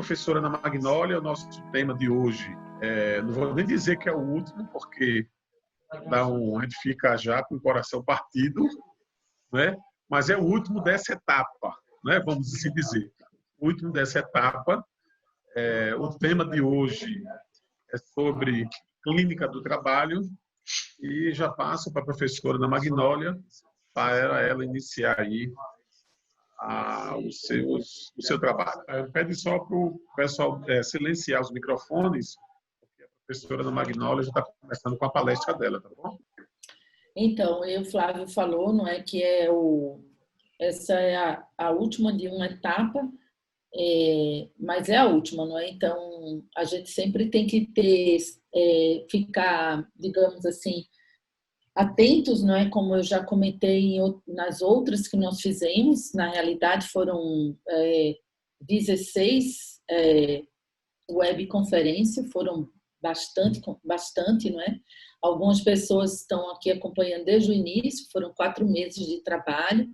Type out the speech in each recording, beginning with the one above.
professora Ana Magnólia. O nosso tema de hoje, não vou nem dizer que é o último, porque a gente fica já com o coração partido, né? Mas é o último dessa etapa, né? Vamos assim dizer. O último dessa etapa. O tema de hoje é sobre clínica do trabalho e já passo para a professora Ana Magnólia para ela iniciar aí o seu trabalho. Pede só para o pessoal silenciar os microfones, porque a professora Ana Magnólia já está começando com a palestra dela, tá bom? Então, o Flávio falou, não é, que essa é a última de uma etapa, mas é a última, não é? Então, a gente sempre tem que ficar, digamos assim, atentos, não é? Como eu já comentei nas outras que nós fizemos, na realidade foram 16 webconferências, foram bastante, não é? Algumas pessoas estão aqui acompanhando desde o início, foram 4 meses de trabalho,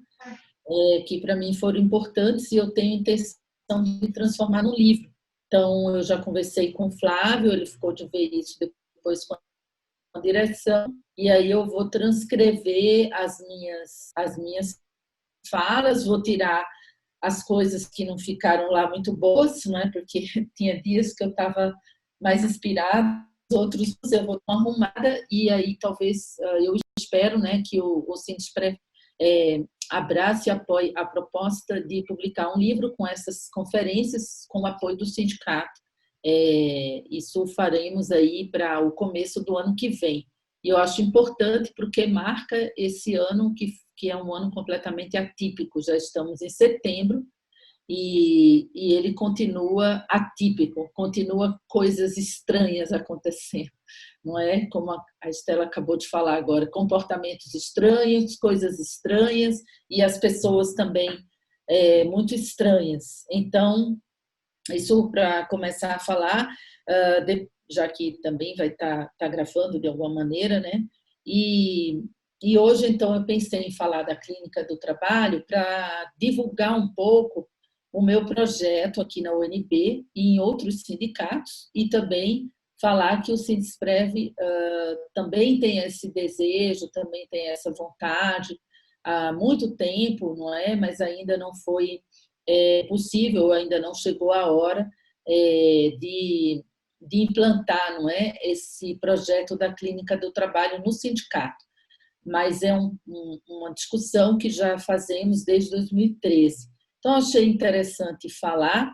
que para mim foram importantes e eu tenho intenção de transformar no livro. Então, eu já conversei com o Flávio, ele ficou de ver isso depois com a direção, e aí eu vou transcrever as minhas falas, vou tirar as coisas que não ficaram lá muito boas, né? Porque tinha dias que eu estava mais inspirada, outros eu vou dar uma arrumada, e aí talvez eu espero, né, que o Sindesprev abrace e apoie a proposta de publicar um livro com essas conferências com o apoio do sindicato. Isso faremos aí para o começo do ano que vem. E eu acho importante porque marca esse ano que é um ano completamente atípico. Já estamos em setembro e ele continua atípico, continua coisas estranhas acontecendo, não é? Como a Estela acabou de falar agora, comportamentos estranhos, coisas estranhas e as pessoas também muito estranhas. Então, isso para começar a falar, já que também vai estar gravando de alguma maneira, né? E hoje, então, eu pensei em falar da Clínica do Trabalho para divulgar um pouco o meu projeto aqui na UNB e em outros sindicatos, e também falar que o Sindesprev também tem esse desejo, também tem essa vontade há muito tempo, não é? Mas ainda não foi possível, ainda não chegou a hora de implantar, não é, esse projeto da Clínica do Trabalho no sindicato. Mas é uma discussão que já fazemos desde 2013. Então, achei interessante falar,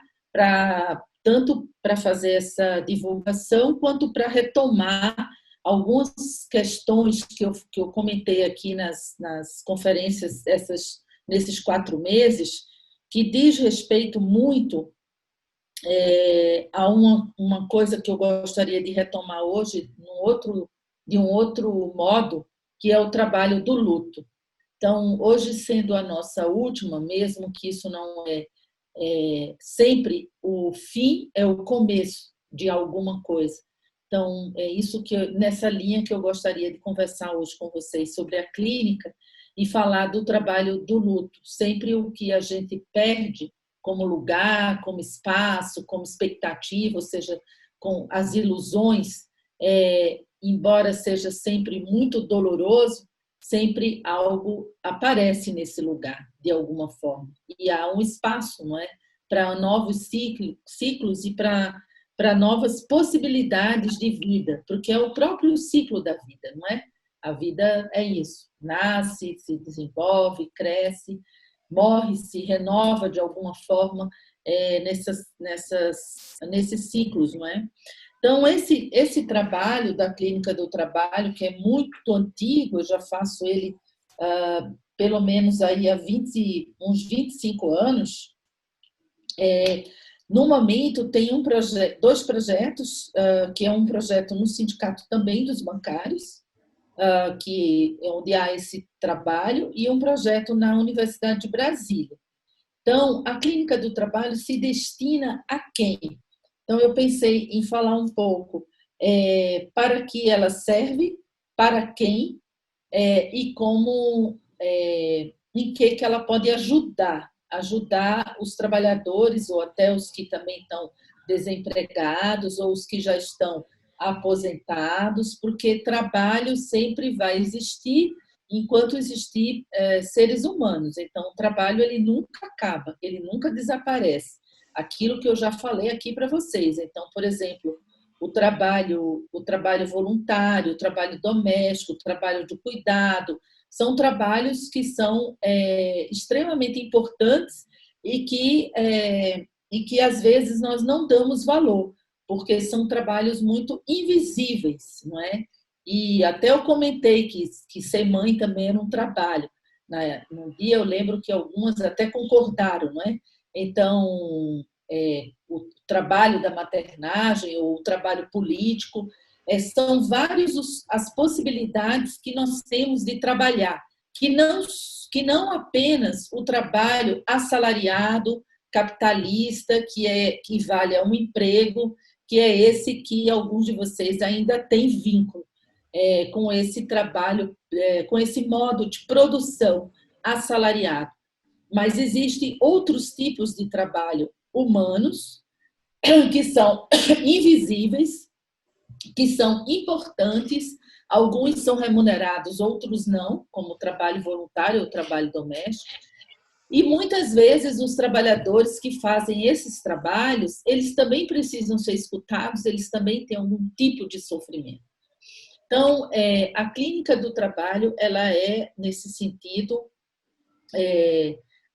tanto para fazer essa divulgação, quanto para retomar algumas questões que eu comentei aqui nas conferências nesses 4 meses, que diz respeito muito a uma coisa que eu gostaria de retomar hoje, de um outro modo, que é o trabalho do luto. Então, hoje sendo a nossa última, mesmo que isso não sempre o fim é o começo de alguma coisa. Então, é isso nessa linha que eu gostaria de conversar hoje com vocês sobre a clínica e falar do trabalho do luto. Sempre o que a gente perde como lugar, como espaço, como expectativa, ou seja, com as ilusões, embora seja sempre muito doloroso, sempre algo aparece nesse lugar, de alguma forma. E há um espaço, não é, para novos ciclos e para novas possibilidades de vida, porque é o próprio ciclo da vida, não é? A vida é isso, nasce, se desenvolve, cresce, morre, se renova de alguma forma nesses ciclos, não é? Então, esse trabalho da Clínica do Trabalho, que é muito antigo, eu já faço ele pelo menos aí há uns 25 anos, no momento tem 2 projetos, que é um projeto no sindicato também dos bancários, que é onde há esse trabalho, e um projeto na Universidade de Brasília. Então, a Clínica do Trabalho se destina a quem? Então, eu pensei em falar um pouco para que ela serve, para quem, e como, em que ela pode ajudar ajudar os trabalhadores, ou até os que também estão desempregados, ou os que já estão aposentados, porque trabalho sempre vai existir enquanto existir seres humanos. Então, o trabalho ele nunca acaba, ele nunca desaparece. Aquilo que eu já falei aqui para vocês. Então, por exemplo, o trabalho voluntário, o trabalho doméstico, o trabalho de cuidado, são trabalhos que são extremamente importantes e que às vezes nós não damos valor, porque são trabalhos muito invisíveis, não é? E até eu comentei que ser mãe também era um trabalho. No dia eu lembro que algumas até concordaram, não é? Então, o trabalho da maternagem ou o trabalho político, são várias as possibilidades que nós temos de trabalhar, que não apenas o trabalho assalariado, capitalista, que vale a um emprego, que é esse que alguns de vocês ainda têm vínculo com esse trabalho, com esse modo de produção assalariado. Mas existem outros tipos de trabalho humanos que são invisíveis, que são importantes, alguns são remunerados, outros não, como o trabalho voluntário ou trabalho doméstico. E muitas vezes os trabalhadores que fazem esses trabalhos, eles também precisam ser escutados, eles também têm algum tipo de sofrimento. Então, a clínica do trabalho, ela é, nesse sentido,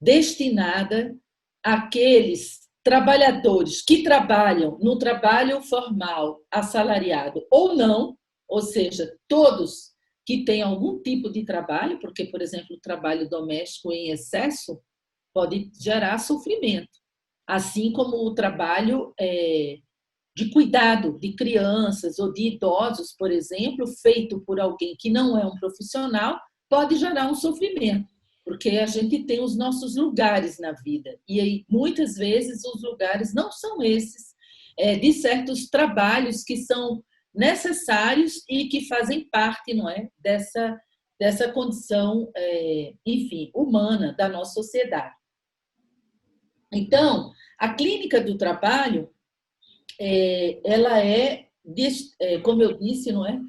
destinada àqueles trabalhadores que trabalham no trabalho formal, assalariado ou não, ou seja, todos que têm algum tipo de trabalho, porque, por exemplo, o trabalho doméstico em excesso pode gerar sofrimento, assim como o trabalho de cuidado de crianças ou de idosos, por exemplo, feito por alguém que não é um profissional, pode gerar um sofrimento, porque a gente tem os nossos lugares na vida, e aí, muitas vezes os lugares não são esses, de certos trabalhos que são necessários e que fazem parte, não é, dessa condição, enfim, humana da nossa sociedade. Então, a clínica do trabalho, ela como eu disse, não é,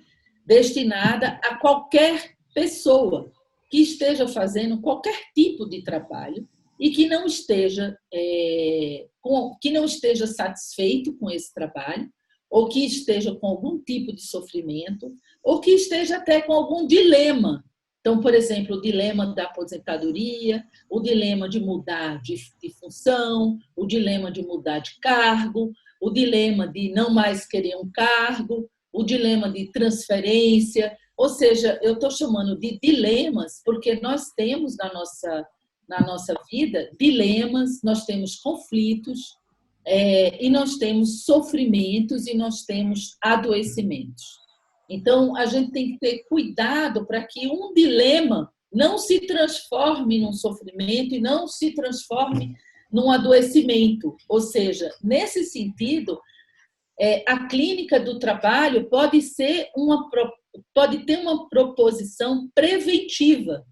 destinada a qualquer pessoa que esteja fazendo qualquer tipo de trabalho e que não esteja satisfeito com esse trabalho, ou que esteja com algum tipo de sofrimento, ou que esteja até com algum dilema. Então, por exemplo, o dilema da aposentadoria, o dilema de mudar de função, o dilema de mudar de cargo, o dilema de não mais querer um cargo, o dilema de transferência. Ou seja, eu estou chamando de dilemas porque nós temos na nossa vida dilemas, nós temos conflitos, e nós temos sofrimentos e nós temos adoecimentos. Então, a gente tem que ter cuidado para que um dilema não se transforme num sofrimento e não se transforme num adoecimento. Ou seja, nesse sentido, a clínica do trabalho pode ter uma proposição preventiva.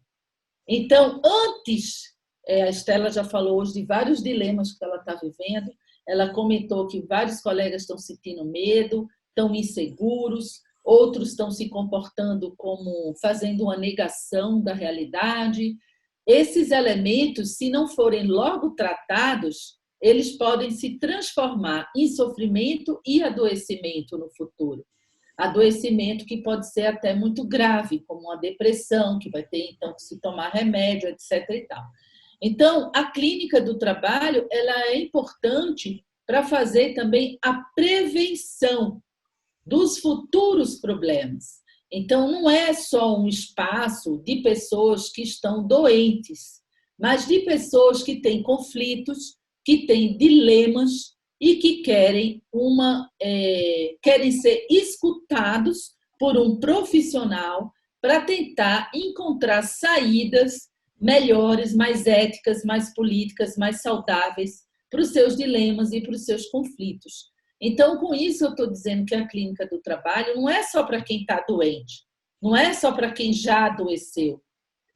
Então, antes, a Estela já falou hoje de vários dilemas que ela está vivendo, ela comentou que vários colegas estão sentindo medo, estão inseguros, outros estão se comportando como fazendo uma negação da realidade. Esses elementos, se não forem logo tratados, eles podem se transformar em sofrimento e adoecimento no futuro. Adoecimento que pode ser até muito grave, como uma depressão, que vai ter então que se tomar remédio, etc. e tal. Então, a clínica do trabalho, ela é importante para fazer também a prevenção dos futuros problemas. Então, não é só um espaço de pessoas que estão doentes, mas de pessoas que têm conflitos, que têm dilemas e que querem ser escutados por um profissional para tentar encontrar saídas melhores, mais éticas, mais políticas, mais saudáveis para os seus dilemas e para os seus conflitos. Então, com isso, eu estou dizendo que a clínica do trabalho não é só para quem está doente, não é só para quem já adoeceu,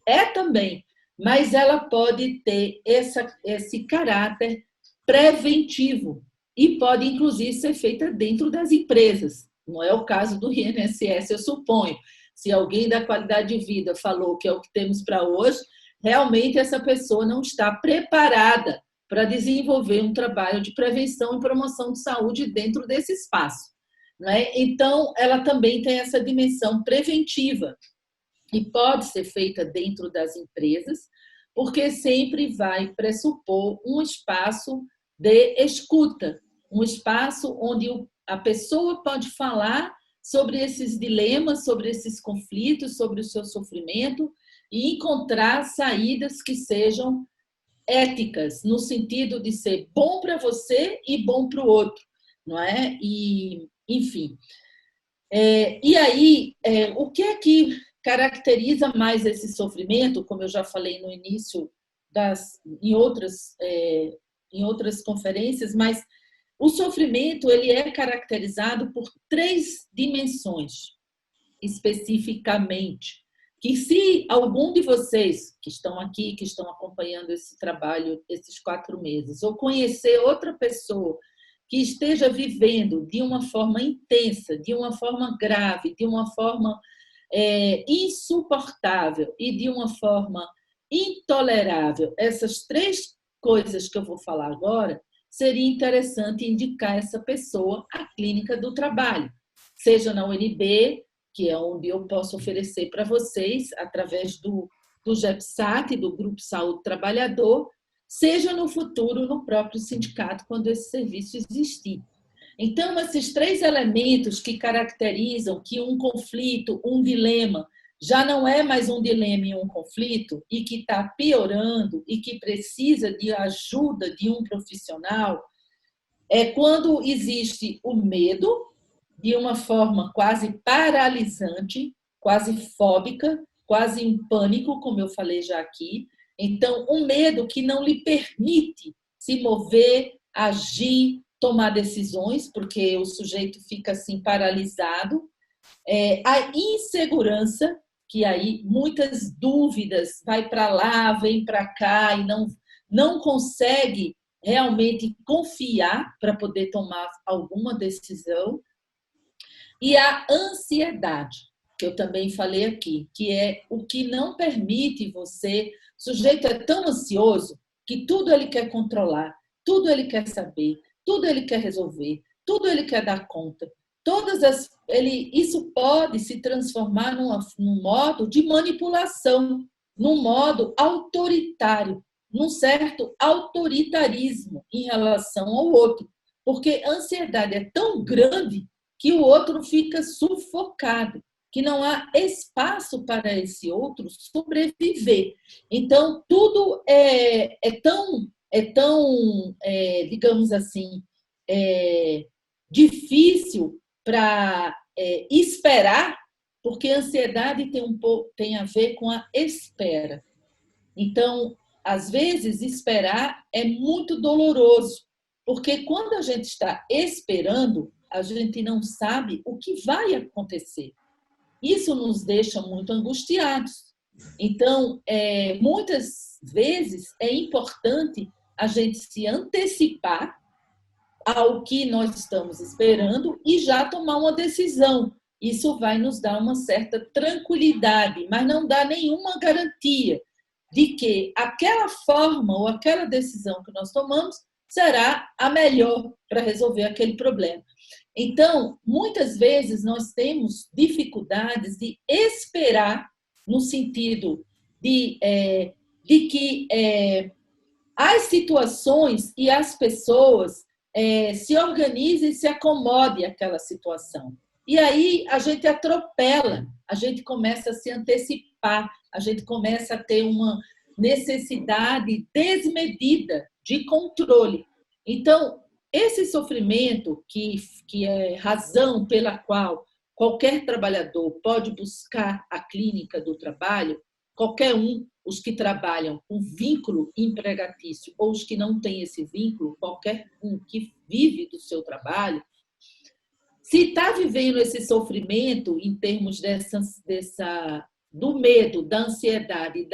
é também mas ela pode ter esse caráter preventivo e pode, inclusive, ser feita dentro das empresas. Não é o caso do INSS, eu suponho. Se alguém da qualidade de vida falou que é o que temos para hoje, realmente essa pessoa não está preparada para desenvolver um trabalho de prevenção e promoção de saúde dentro desse espaço. Né? Então, ela também tem essa dimensão preventiva e pode ser feita dentro das empresas, porque sempre vai pressupor um espaço de escuta, um espaço onde a pessoa pode falar sobre esses dilemas, sobre esses conflitos, sobre o seu sofrimento e encontrar saídas que sejam éticas, no sentido de ser bom para você e bom para o outro, não é? E, enfim. E aí, o que é que caracteriza mais esse sofrimento, como eu já falei no início, em outras conferências, mas o sofrimento ele é caracterizado por 3 dimensões, especificamente, que se algum de vocês que estão aqui, que estão acompanhando esse trabalho, esses 4 meses, ou conhecer outra pessoa que esteja vivendo de uma forma intensa, de uma forma grave, de uma forma insuportável e de uma forma intolerável, essas 3 coisas que eu vou falar agora, seria interessante indicar essa pessoa à clínica do trabalho, seja na UNB, que é onde eu posso oferecer para vocês, através do GEPSAT, do Grupo Saúde Trabalhador, seja no futuro no próprio sindicato, quando esse serviço existir. Então, esses 3 elementos que caracterizam que um conflito, um dilema, já não é mais um dilema e um conflito, e que está piorando e que precisa de ajuda de um profissional, é quando existe o medo, de uma forma quase paralisante, quase fóbica, quase em pânico, como eu falei já aqui. Então, um medo que não lhe permite se mover, agir, tomar decisões, porque o sujeito fica assim paralisado. A insegurança, que aí muitas dúvidas, vai para lá, vem para cá e não consegue realmente confiar para poder tomar alguma decisão. E a ansiedade, que eu também falei aqui, que é o que não permite você. O sujeito é tão ansioso que tudo ele quer controlar, tudo ele quer saber, tudo ele quer resolver, tudo ele quer dar conta. Isso pode se transformar num modo de manipulação, num modo autoritário, num certo autoritarismo em relação ao outro, porque a ansiedade é tão grande que o outro fica sufocado, que não há espaço para esse outro sobreviver. Então, tudo é tão, digamos assim, difícil para esperar, porque a ansiedade tem a ver com a espera. Então, às vezes, esperar é muito doloroso, porque quando a gente está esperando, a gente não sabe o que vai acontecer. Isso nos deixa muito angustiados. Então, muitas vezes é importante a gente se antecipar ao que nós estamos esperando e já tomar uma decisão. Isso vai nos dar uma certa tranquilidade, mas não dá nenhuma garantia de que aquela forma ou aquela decisão que nós tomamos será a melhor para resolver aquele problema. Então, muitas vezes nós temos dificuldades de esperar, no sentido de que as situações e as pessoas se organizem e se acomodem àquela situação. E aí a gente atropela, a gente começa a se antecipar, a gente começa a ter uma necessidade desmedida de controle. Então, esse sofrimento, que é razão pela qual qualquer trabalhador pode buscar a clínica do trabalho, qualquer um, os que trabalham com vínculo empregatício ou os que não têm esse vínculo, qualquer um que vive do seu trabalho, se está vivendo esse sofrimento em termos do medo, da ansiedade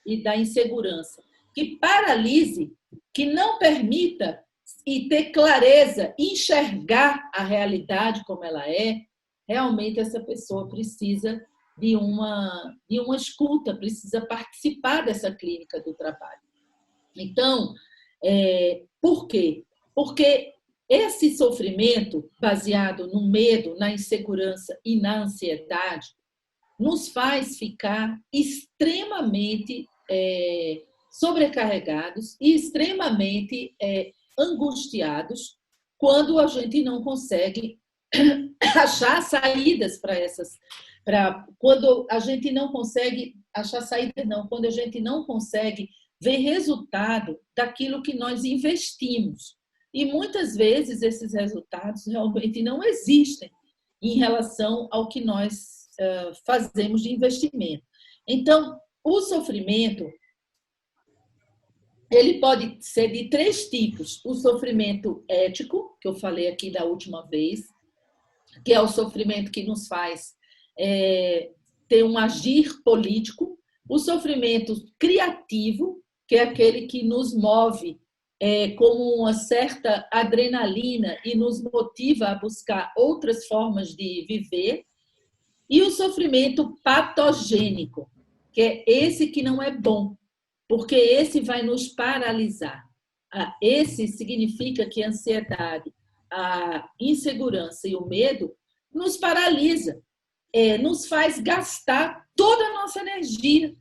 e da insegurança, que paralise, que não permita e ter clareza, enxergar a realidade como ela é, realmente essa pessoa precisa de uma escuta, precisa participar dessa clínica do trabalho. Então, por quê? Porque esse sofrimento baseado no medo, na insegurança e na ansiedade nos faz ficar extremamente sobrecarregados e extremamente angustiados quando a gente não consegue achar saídas para essas, quando a gente não consegue achar saídas, não, quando a gente não consegue ver resultado daquilo que nós investimos. E muitas vezes esses resultados realmente não existem em relação ao que nós fazemos de investimento. Então, o sofrimento ele pode ser de 3 tipos. O sofrimento ético, que eu falei aqui da última vez, que é o sofrimento que nos faz ter um agir político. O sofrimento criativo, que é aquele que nos move como uma certa adrenalina e nos motiva a buscar outras formas de viver. E o sofrimento patogênico, que é esse que não é bom, porque esse vai nos paralisar. Esse significa que a ansiedade, a insegurança e o medo nos paralisa, nos faz gastar toda a nossa energia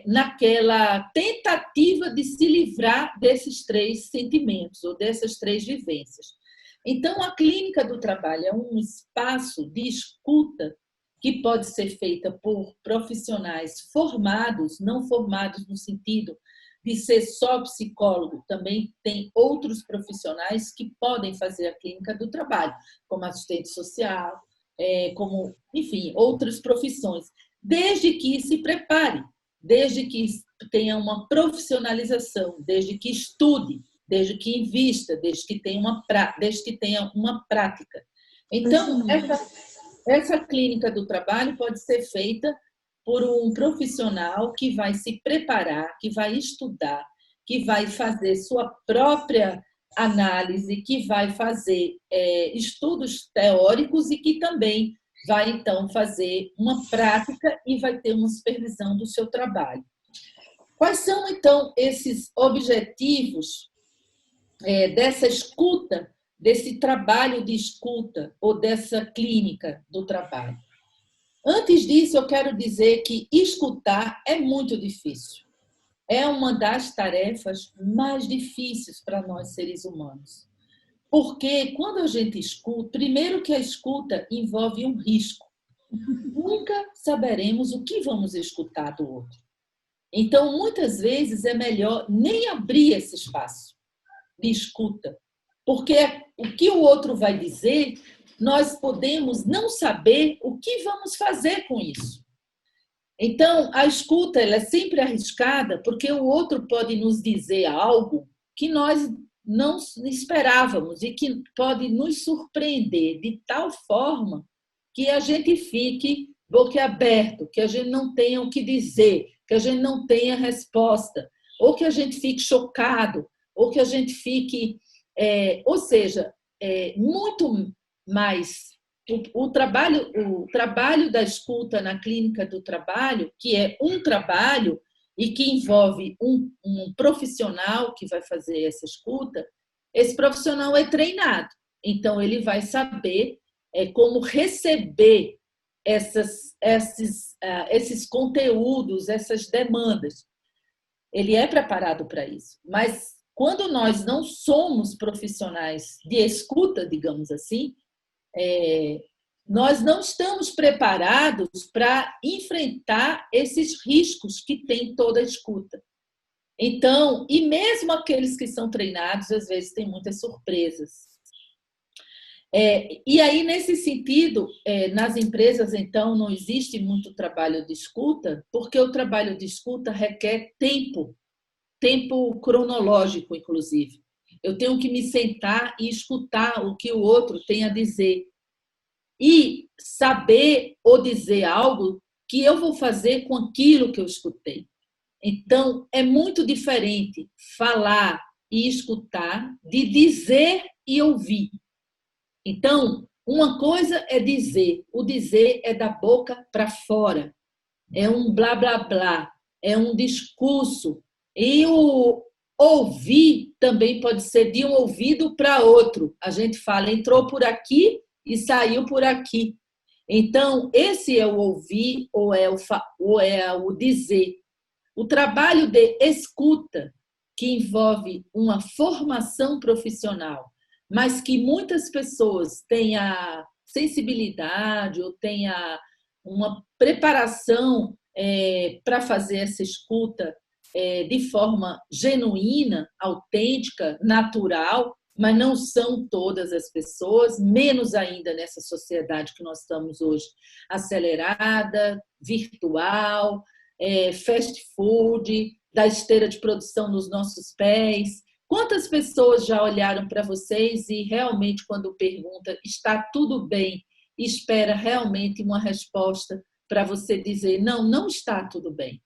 naquela tentativa de se livrar desses 3 sentimentos ou dessas 3 vivências. Então, a clínica do trabalho é um espaço de escuta que pode ser feita por profissionais formados, não formados no sentido de ser só psicólogo, também tem outros profissionais que podem fazer a clínica do trabalho, como assistente social, como, enfim, outras profissões, desde que se prepare, desde que tenha uma profissionalização, desde que estude, desde que invista, desde que tenha uma prática. Então, essa clínica do trabalho pode ser feita por um profissional que vai se preparar, que vai estudar, que vai fazer sua própria análise, que vai fazer estudos teóricos e que também vai, então, fazer uma prática e vai ter uma supervisão do seu trabalho. Quais são, então, esses objetivos dessa escuta, desse trabalho de escuta ou dessa clínica do trabalho? Antes disso, eu quero dizer que escutar é muito difícil. É uma das tarefas mais difíceis para nós, seres humanos. Porque quando a gente escuta, primeiro que a escuta envolve um risco. Nunca saberemos o que vamos escutar do outro. Então, muitas vezes é melhor nem abrir esse espaço de escuta, porque o que o outro vai dizer, nós podemos não saber o que vamos fazer com isso. Então, a escuta ela é sempre arriscada, porque o outro pode nos dizer algo que nós não esperávamos e que pode nos surpreender de tal forma que a gente fique boquiaberto, que a gente não tenha o que dizer, que a gente não tenha resposta, ou que a gente fique chocado, ou que a gente fique... ou seja, muito mais... O trabalho da escuta na clínica do trabalho, que é um trabalho e que envolve um profissional que vai fazer essa escuta, esse profissional é treinado. Então, ele vai saber como receber esses conteúdos, essas demandas. Ele é preparado para isso. Mas, quando nós não somos profissionais de escuta, digamos assim, nós não estamos preparados para enfrentar esses riscos que tem toda a escuta. Então, e mesmo aqueles que são treinados, às vezes tem muitas surpresas. E aí, nesse sentido, nas empresas, então, não existe muito trabalho de escuta, porque o trabalho de escuta requer tempo cronológico, inclusive. Eu tenho que me sentar e escutar o que o outro tem a dizer. E saber ou dizer algo que eu vou fazer com aquilo que eu escutei. Então, é muito diferente falar e escutar de dizer e ouvir. Então, uma coisa é dizer, o dizer é da boca para fora, é um blá, blá, blá, é um discurso. E o ouvir também pode ser de um ouvido para outro. A gente fala, entrou por aqui e saiu por aqui. Então, esse é o ouvir ou é o dizer. O trabalho de escuta, que envolve uma formação profissional, mas que muitas pessoas têm a sensibilidade ou têm uma preparação para fazer essa escuta de forma genuína, autêntica, natural, mas não são todas as pessoas, menos ainda nessa sociedade que nós estamos hoje, acelerada, virtual, fast food, da esteira de produção nos nossos pés. Quantas pessoas já olharam para vocês e realmente, quando pergunta está tudo bem, espera realmente uma resposta para você dizer não, não está tudo bem.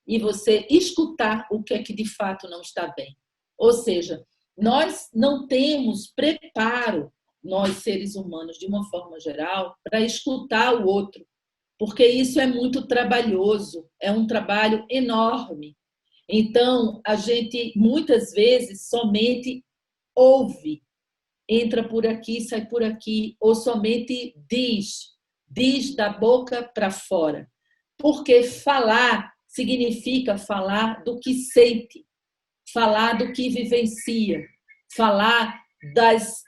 E você escutar o que é que de fato não está bem. Ou seja, nós não temos preparo, nós seres humanos, de uma forma geral, para escutar o outro, porque isso é muito trabalhoso, é um trabalho enorme. Então, a gente muitas vezes somente ouve, entra por aqui, sai por aqui, ou somente diz da boca para fora. Porque falar significa falar do que sente, falar do que vivencia, falar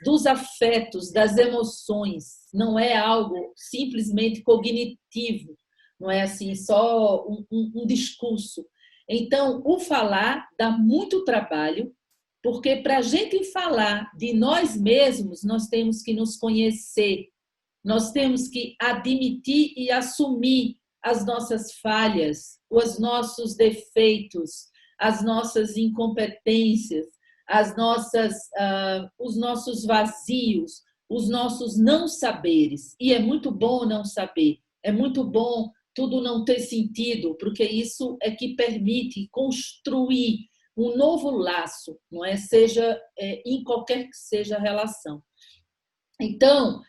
dos afetos, das emoções. Não é algo simplesmente cognitivo, não é assim só um discurso. Então, o falar dá muito trabalho, porque para a gente falar de nós mesmos, nós temos que nos conhecer, nós temos que admitir e assumir as nossas falhas, os nossos defeitos, as nossas incompetências, os nossos vazios, os nossos não saberes. E é muito bom não saber, é muito bom tudo não ter sentido, porque isso é que permite construir um novo laço, não é? Seja em qualquer que seja a relação. Então,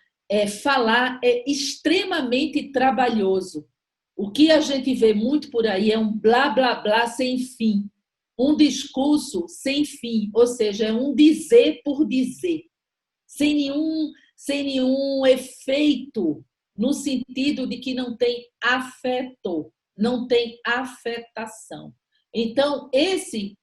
falar é extremamente trabalhoso. O que a gente vê muito por aí é um blá, blá, blá sem fim. Um discurso sem fim, ou seja, é um dizer por dizer, sem nenhum efeito, no sentido de que não tem afeto, não tem afetação. Então, esse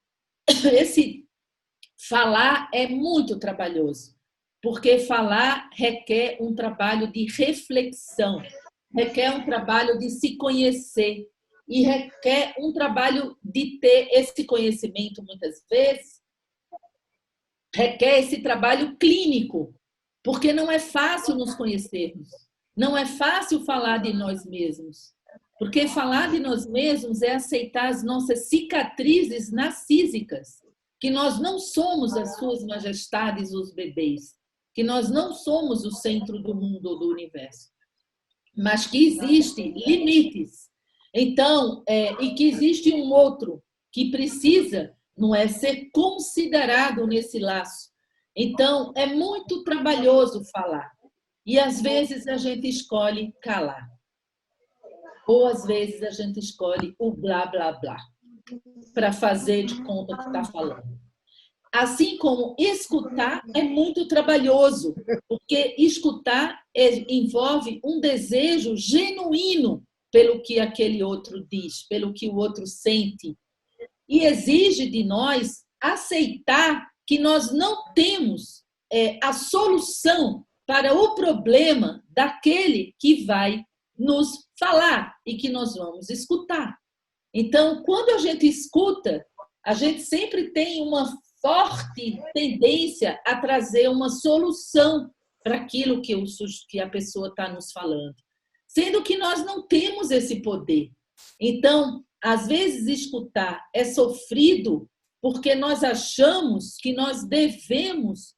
falar é muito trabalhoso, porque falar requer um trabalho de reflexão, requer um trabalho de se conhecer e requer um trabalho de ter esse conhecimento, muitas vezes, requer esse trabalho clínico, porque não é fácil nos conhecermos, não é fácil falar de nós mesmos, porque falar de nós mesmos é aceitar as nossas cicatrizes narcísicas, que nós não somos as suas majestades, os bebês, que nós não somos o centro do mundo ou do universo, mas que existem limites. Então, e que existe um outro que precisa, não é, ser considerado nesse laço. Então, é muito trabalhoso falar. E, às vezes, a gente escolhe calar. Ou, às vezes, a gente escolhe o blá, blá, blá, para fazer de conta que está falando. Assim como escutar é muito trabalhoso, porque escutar envolve um desejo genuíno pelo que aquele outro diz, pelo que o outro sente. E exige de nós aceitar que nós não temos a solução para o problema daquele que vai nos falar e que nós vamos escutar. Então, quando a gente escuta, a gente sempre tem uma forte tendência a trazer uma solução para aquilo que a pessoa está nos falando, sendo que nós não temos esse poder. Então, às vezes, escutar é sofrido porque nós achamos que nós devemos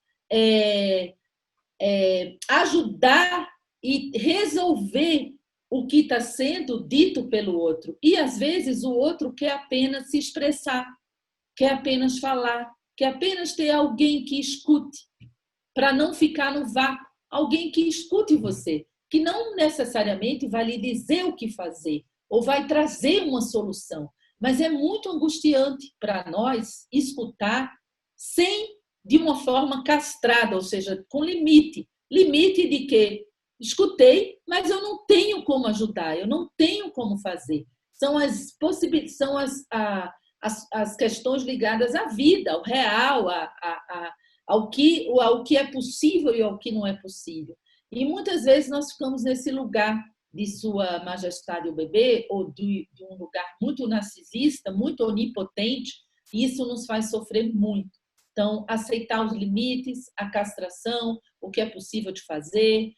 ajudar e resolver o que está sendo dito pelo outro. E, às vezes, o outro quer apenas se expressar, quer apenas falar, quer apenas ter alguém que escute, para não ficar no vácuo. Alguém que escute você, que não necessariamente vai lhe dizer o que fazer, ou vai trazer uma solução. Mas é muito angustiante para nós escutar de uma forma castrada, ou seja, com limite. Limite de que escutei, mas eu não tenho como ajudar, eu não tenho como fazer. São as questões ligadas à vida, ao real, ao que é possível e ao que não é possível. E muitas vezes nós ficamos nesse lugar de Sua Majestade o Bebê, ou de um lugar muito narcisista, muito onipotente, e isso nos faz sofrer muito. Então, aceitar os limites, a castração, o que é possível de fazer,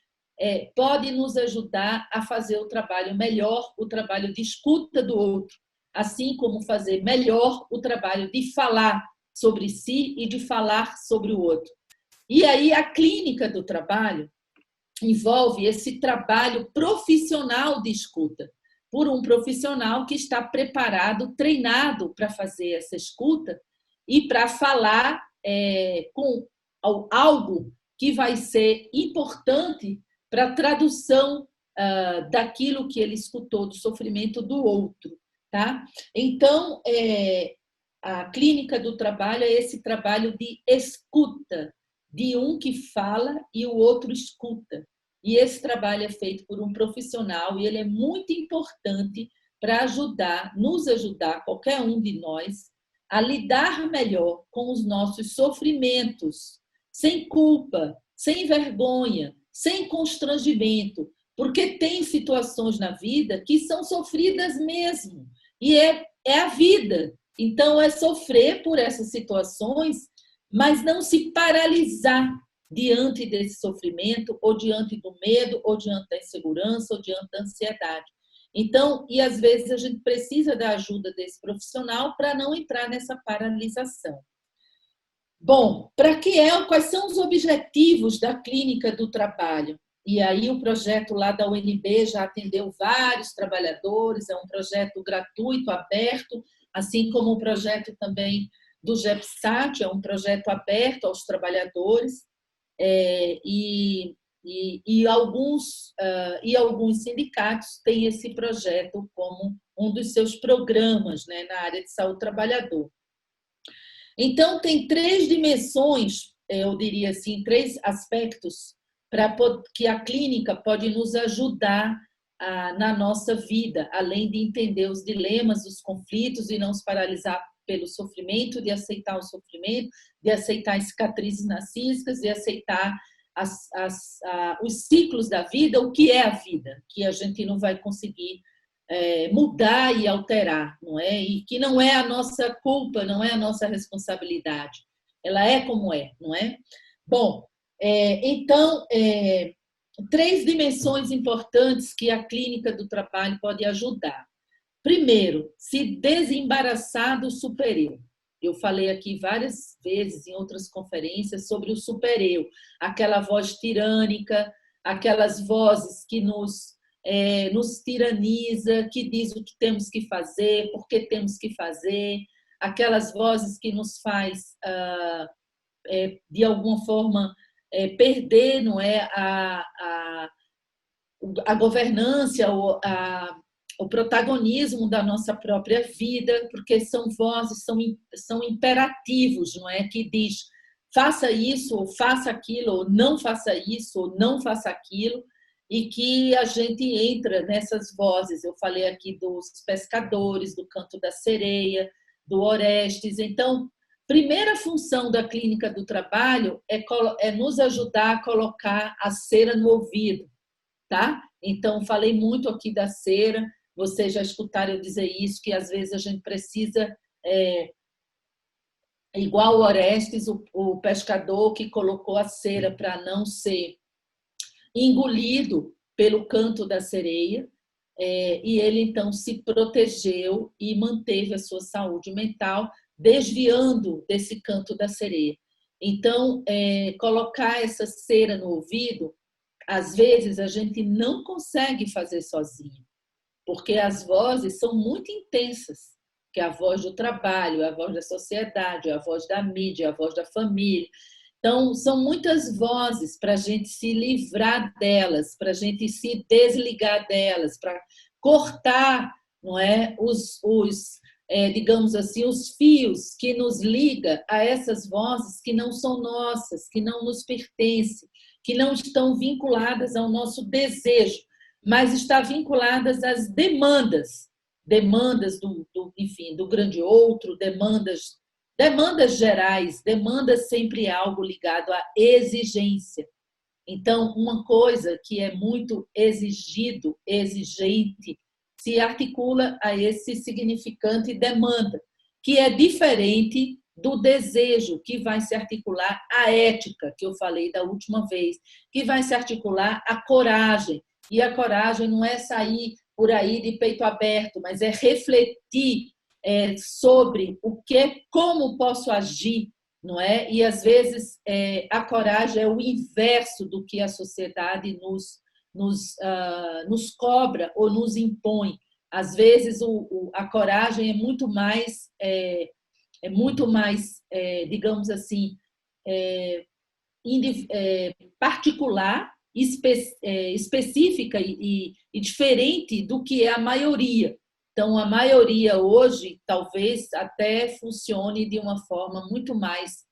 pode nos ajudar a fazer o trabalho melhor, o trabalho de escuta do outro, assim como fazer melhor o trabalho de falar sobre si e de falar sobre o outro. E aí a clínica do trabalho envolve esse trabalho profissional de escuta, por um profissional que está preparado, treinado para fazer essa escuta e para falar com algo que vai ser importante para a tradução daquilo que ele escutou, do sofrimento do outro. Tá? Então, a clínica do trabalho é esse trabalho de escuta, de um que fala e o outro escuta. E esse trabalho é feito por um profissional e ele é muito importante para nos ajudar, qualquer um de nós, a lidar melhor com os nossos sofrimentos, sem culpa, sem vergonha, sem constrangimento, porque tem situações na vida que são sofridas mesmo, e é a vida. Então, é sofrer por essas situações, mas não se paralisar diante desse sofrimento, ou diante do medo, ou diante da insegurança, ou diante da ansiedade. Então, e às vezes a gente precisa da ajuda desse profissional para não entrar nessa paralisação. Bom, quais são os objetivos da clínica do trabalho? E aí o projeto lá da UNB já atendeu vários trabalhadores, é um projeto gratuito, aberto, assim como o projeto também do GEPSAT, é um projeto aberto aos trabalhadores, e alguns sindicatos têm esse projeto como um dos seus programas, né, na área de saúde do trabalhador. Então, tem 3 dimensões, eu diria assim, 3 aspectos que a clínica pode nos ajudar na nossa vida, além de entender os dilemas, os conflitos e não se paralisar pelo sofrimento, de aceitar o sofrimento, de aceitar as cicatrizes narcísicas, de aceitar os ciclos da vida, o que é a vida, que a gente não vai conseguir mudar e alterar, não é? E que não é a nossa culpa, não é a nossa responsabilidade. Ela é como é, não é? Bom, então, 3 dimensões importantes que a clínica do trabalho pode ajudar. Primeiro, se desembaraçar do supereu. Eu falei aqui várias vezes em outras conferências sobre o supereu, aquela voz tirânica, aquelas vozes que nos tiraniza, que diz o que temos que fazer, por que temos que fazer, aquelas vozes que nos faz, de alguma forma, perder, não é, a governança, o protagonismo da nossa própria vida, porque são vozes, são imperativos, não é, que diz faça isso, ou faça aquilo, ou não faça isso, ou não faça aquilo, e que a gente entra nessas vozes. Eu falei aqui dos pescadores, do Canto da Sereia, do Orestes. Então, primeira função da clínica do trabalho é nos ajudar a colocar a cera no ouvido, tá? Então, falei muito aqui da cera, vocês já escutaram eu dizer isso, que às vezes a gente precisa, igual o Orestes, o pescador que colocou a cera para não ser engolido pelo canto da sereia, e ele então se protegeu e manteve a sua saúde mental, desviando desse canto da sereia. Então, colocar essa cera no ouvido às vezes a gente não consegue fazer sozinho, porque as vozes são muito intensas, que é a voz do trabalho, a voz da sociedade, a voz da mídia, a voz da família. Então, são muitas vozes para a gente se livrar delas, para a gente se desligar delas, para cortar, não é, digamos assim, os fios que nos liga a essas vozes que não são nossas, que não nos pertencem, que não estão vinculadas ao nosso desejo, mas estão vinculadas às demandas, enfim, do grande outro, demandas gerais, demandas sempre algo ligado à exigência. Então, uma coisa que é muito exigido, exigente, se articula a esse significante demanda, que é diferente do desejo, que vai se articular a ética, que eu falei da última vez, que vai se articular a coragem. E a coragem não é sair por aí de peito aberto, mas é refletir sobre como posso agir, não é? E às vezes a coragem é o inverso do que a sociedade nos cobra ou nos impõe. Às vezes a coragem é muito mais, digamos assim, particular, específica e diferente do que é a maioria. Então, a maioria hoje talvez até funcione de uma forma muito mais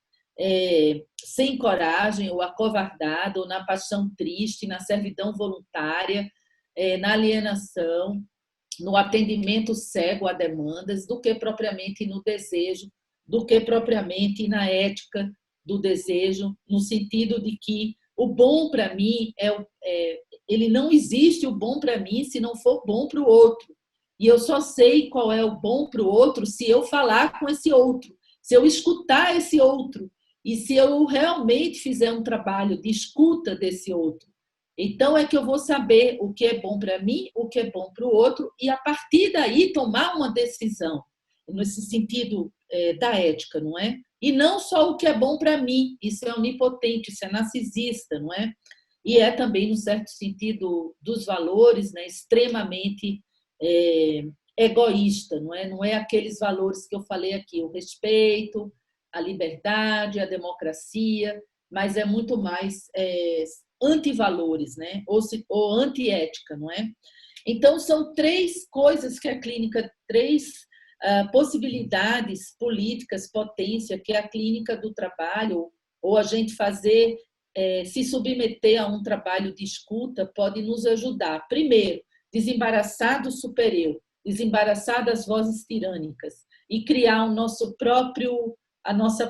sem coragem, ou acovardada, ou na paixão triste, na servidão voluntária, na alienação, no atendimento cego a demandas, do que propriamente no desejo, do que propriamente na ética do desejo, no sentido de que o bom para mim ele não existe o bom para mim se não for bom para o outro. E eu só sei qual é o bom para o outro se eu falar com esse outro, se eu escutar esse outro e se eu realmente fizer um trabalho de escuta desse outro. Então é que eu vou saber o que é bom para mim, o que é bom para o outro, e a partir daí tomar uma decisão, nesse sentido da ética, não é? E não só o que é bom para mim, isso é onipotente, isso é narcisista, não é? E é também, no certo sentido, dos valores, né, extremamente egoísta, não é? Não é aqueles valores que eu falei aqui, o respeito, a liberdade, a democracia, mas é muito mais antivalores, né? Ou antiética, não é? Então, são três coisas que a clínica, três possibilidades políticas, potência, que a clínica do trabalho, ou a gente fazer, se submeter a um trabalho de escuta, pode nos ajudar. Primeiro, desembaraçar do superior, desembaraçar das vozes tirânicas e criar a nossa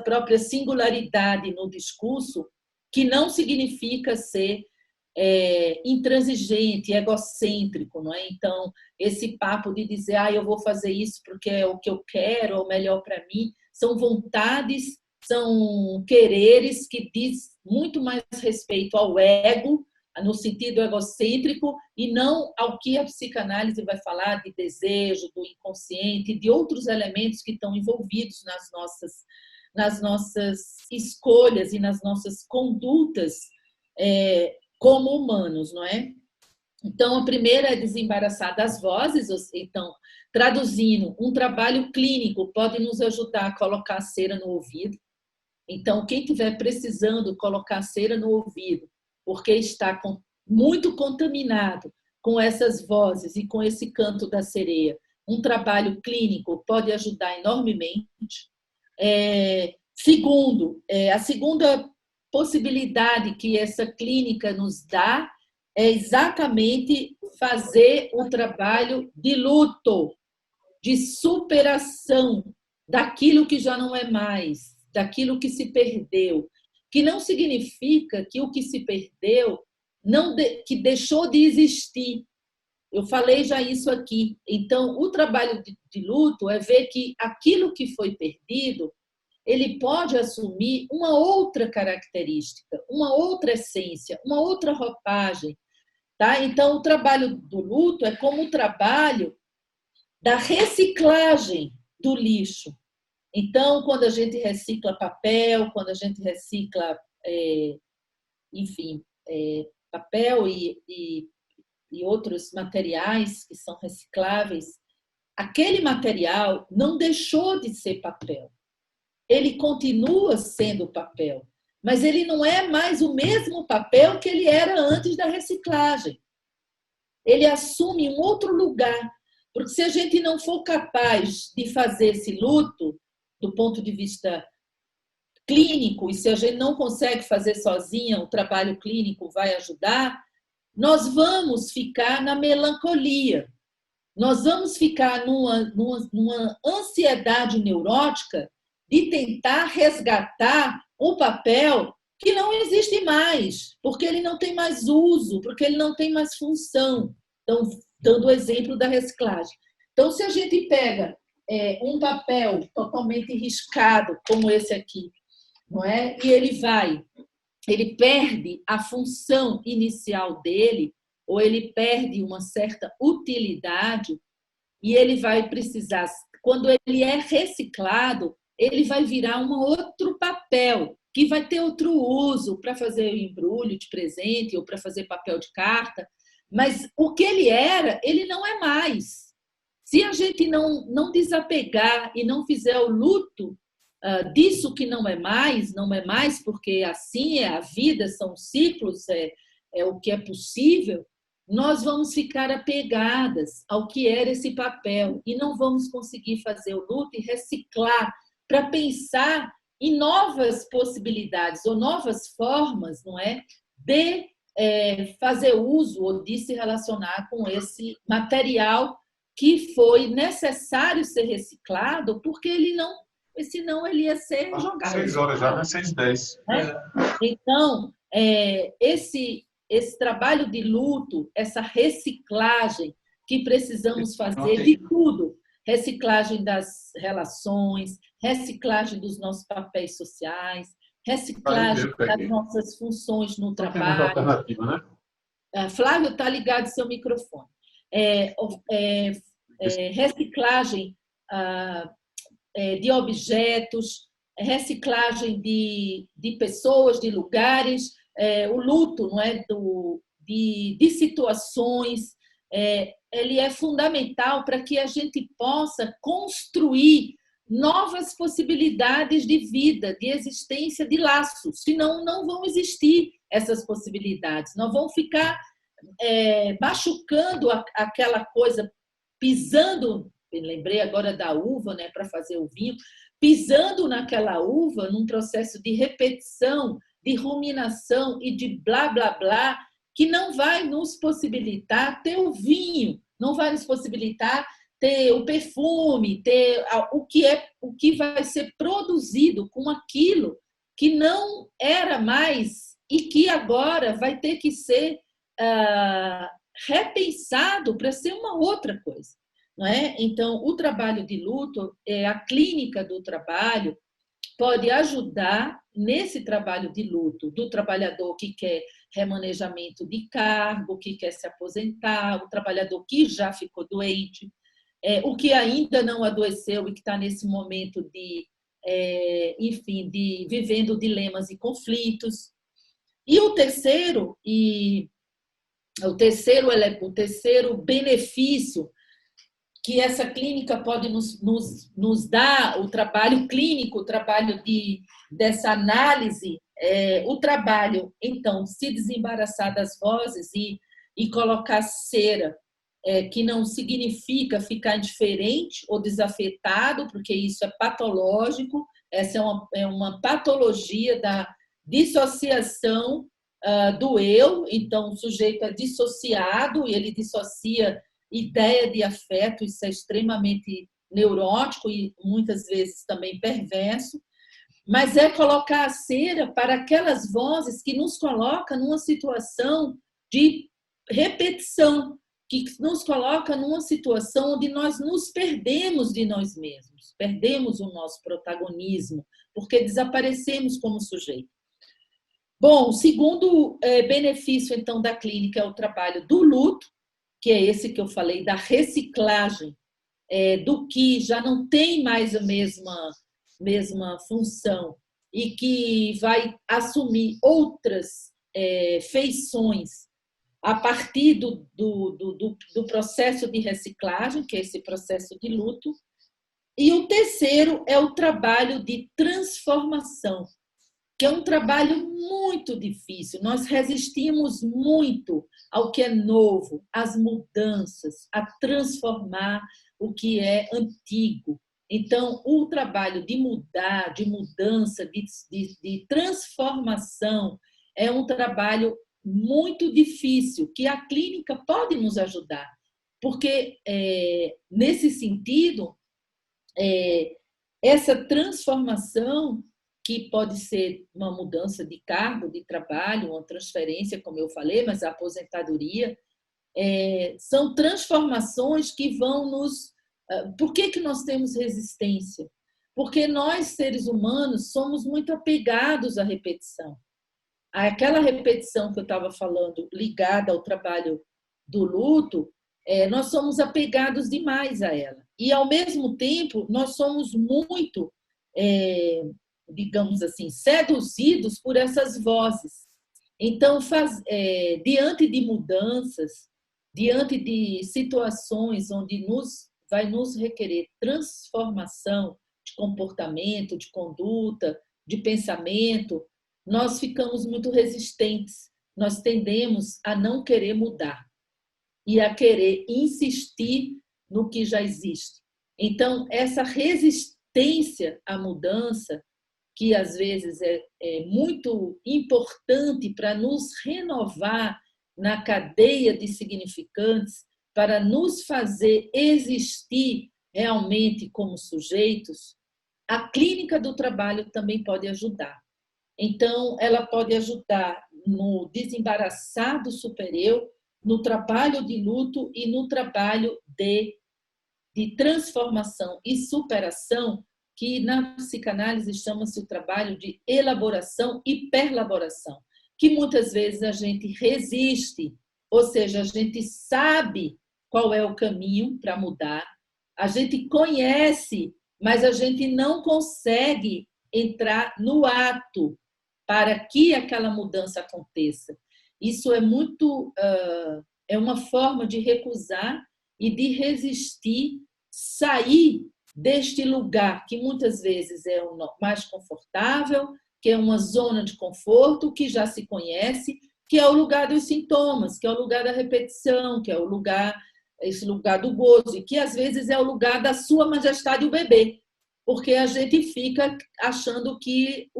própria singularidade no discurso, que não significa ser intransigente, egocêntrico, não é? Então, esse papo de dizer, eu vou fazer isso porque é o que eu quero, é o melhor para mim, são vontades, são quereres que diz muito mais respeito ao ego, no sentido egocêntrico, e não ao que a psicanálise vai falar de desejo, do inconsciente, de outros elementos que estão envolvidos nas nossas escolhas e nas nossas condutas como humanos, não é? Então, a primeira é desembaraçar das vozes. Então, traduzindo, um trabalho clínico pode nos ajudar a colocar cera no ouvido. Então, quem estiver precisando colocar cera no ouvido, porque está muito contaminado com essas vozes e com esse canto da sereia, um trabalho clínico pode ajudar enormemente. Segundo, a segunda possibilidade que essa clínica nos dá é exatamente fazer o trabalho de luto, de superação daquilo que já não é mais, daquilo que se perdeu, que não significa que o que se perdeu que deixou de existir. Eu falei já isso aqui. Então, o trabalho de luto é ver que aquilo que foi perdido, ele pode assumir uma outra característica, uma outra essência, uma outra roupagem. Tá? Então, o trabalho do luto é como o trabalho da reciclagem do lixo. Então, quando a gente recicla papel, quando a gente recicla, enfim, papel e outros materiais que são recicláveis, aquele material não deixou de ser papel. Ele continua sendo papel, mas ele não é mais o mesmo papel que ele era antes da reciclagem. Ele assume um outro lugar, porque se a gente não for capaz de fazer esse luto, do ponto de vista clínico, e se a gente não consegue fazer sozinha, o trabalho clínico vai ajudar, nós vamos ficar na melancolia, nós vamos ficar numa ansiedade neurótica de tentar resgatar o papel que não existe mais, porque ele não tem mais uso, porque ele não tem mais função. Então, dando o exemplo da reciclagem. Então, se a gente pega um papel totalmente riscado, como esse aqui, não é? E ele perde a função inicial dele, ou ele perde uma certa utilidade, e ele vai precisar, quando ele é reciclado, ele vai virar um outro papel, que vai ter outro uso para fazer o embrulho de presente ou para fazer papel de carta, mas o que ele era, ele não é mais. Se a gente não desapegar e não fizer o luto disso que não é mais, porque assim é a vida, são ciclos, é o que é possível, nós vamos ficar apegadas ao que era esse papel e não vamos conseguir fazer o luto e reciclar para pensar em novas possibilidades ou novas formas, não é, de fazer uso ou de se relacionar com esse material que foi necessário ser reciclado, porque ele não, senão ele ia ser jogado. 6 horas já, né? 6h10. Então, esse trabalho de luto, essa reciclagem que precisamos fazer de tudo, reciclagem das relações, reciclagem dos nossos papéis sociais, reciclagem das nossas funções no trabalho. Alternativa, né? Flávio, está ligado seu microfone. Reciclagem de objetos, reciclagem de pessoas, de lugares, o luto, não é, de situações, ele é fundamental para que a gente possa construir novas possibilidades de vida, de existência de laços, senão não vão existir essas possibilidades, nós vamos ficar machucando aquela coisa, pisando, lembrei agora da uva, né, para fazer o vinho, pisando naquela uva num processo de repetição, de ruminação e de blá, blá, blá, que não vai nos possibilitar ter o vinho, não vai nos possibilitar ter o perfume, ter o que vai ser produzido com aquilo que não era mais e que agora vai ter que ser repensado para ser uma outra coisa. Não é? Então, o trabalho de luto, a clínica do trabalho, pode ajudar nesse trabalho de luto do trabalhador que quer remanejamento de cargo, que quer se aposentar, o trabalhador que já ficou doente, o que ainda não adoeceu e que está nesse momento de, enfim, de vivendo dilemas e conflitos. E o terceiro benefício que essa clínica pode nos dar, o trabalho clínico, o trabalho dessa análise, o trabalho, então, se desembaraçar das vozes e colocar cera, que não significa ficar indiferente ou desafetado, porque isso é patológico, essa é uma patologia da dissociação do eu, então o sujeito é dissociado e ele dissocia ideia de afeto, isso é extremamente neurótico e muitas vezes também perverso, mas é colocar a cera para aquelas vozes que nos colocam numa situação de repetição, que nos coloca numa situação onde nós nos perdemos de nós mesmos, perdemos o nosso protagonismo, porque desaparecemos como sujeito. Bom, o segundo benefício, então, da clínica é o trabalho do luto, que é esse que eu falei, da reciclagem, do que já não tem mais a mesma função e que vai assumir outras feições a partir do processo de reciclagem, que é esse processo de luto, e o terceiro é o trabalho de transformação, que é um trabalho muito difícil. Nós resistimos muito ao que é novo, às mudanças, a transformar o que é antigo. Então, o trabalho de mudar, de mudança, de transformação, é um trabalho muito difícil, que a clínica pode nos ajudar. Porque, nesse sentido, essa transformação, que pode ser uma mudança de cargo, de trabalho, uma transferência, como eu falei, mas a aposentadoria, são transformações que vão nos... Por que nós temos resistência? Porque nós, seres humanos, somos muito apegados à repetição. Aquela repetição que eu estava falando, ligada ao trabalho do luto, nós somos apegados demais a ela. E, ao mesmo tempo, nós somos muito, digamos assim, seduzidos por essas vozes. Então, diante de mudanças, diante de situações onde vai nos requerer transformação de comportamento, de conduta, de pensamento, nós ficamos muito resistentes. Nós tendemos a não querer mudar e a querer insistir no que já existe. Então, essa resistência à mudança, que às vezes é muito importante para nos renovar na cadeia de significantes, para nos fazer existir realmente como sujeitos, a clínica do trabalho também pode ajudar. Então, ela pode ajudar no desembaraçar do super-eu, no trabalho de luto e no trabalho de transformação e superação, que na psicanálise chama-se o trabalho de elaboração e perlaboração, que muitas vezes a gente resiste, ou seja, a gente sabe qual é o caminho para mudar, a gente conhece, mas a gente não consegue entrar no ato para que aquela mudança aconteça. Isso é muito, é uma forma de recusar e de resistir, sair deste lugar que muitas vezes é o mais confortável, que é uma zona de conforto, que já se conhece, que é o lugar dos sintomas, que é o lugar da repetição, que é esse lugar do gozo, e que às vezes é o lugar da sua majestade o bebê, porque a gente fica achando que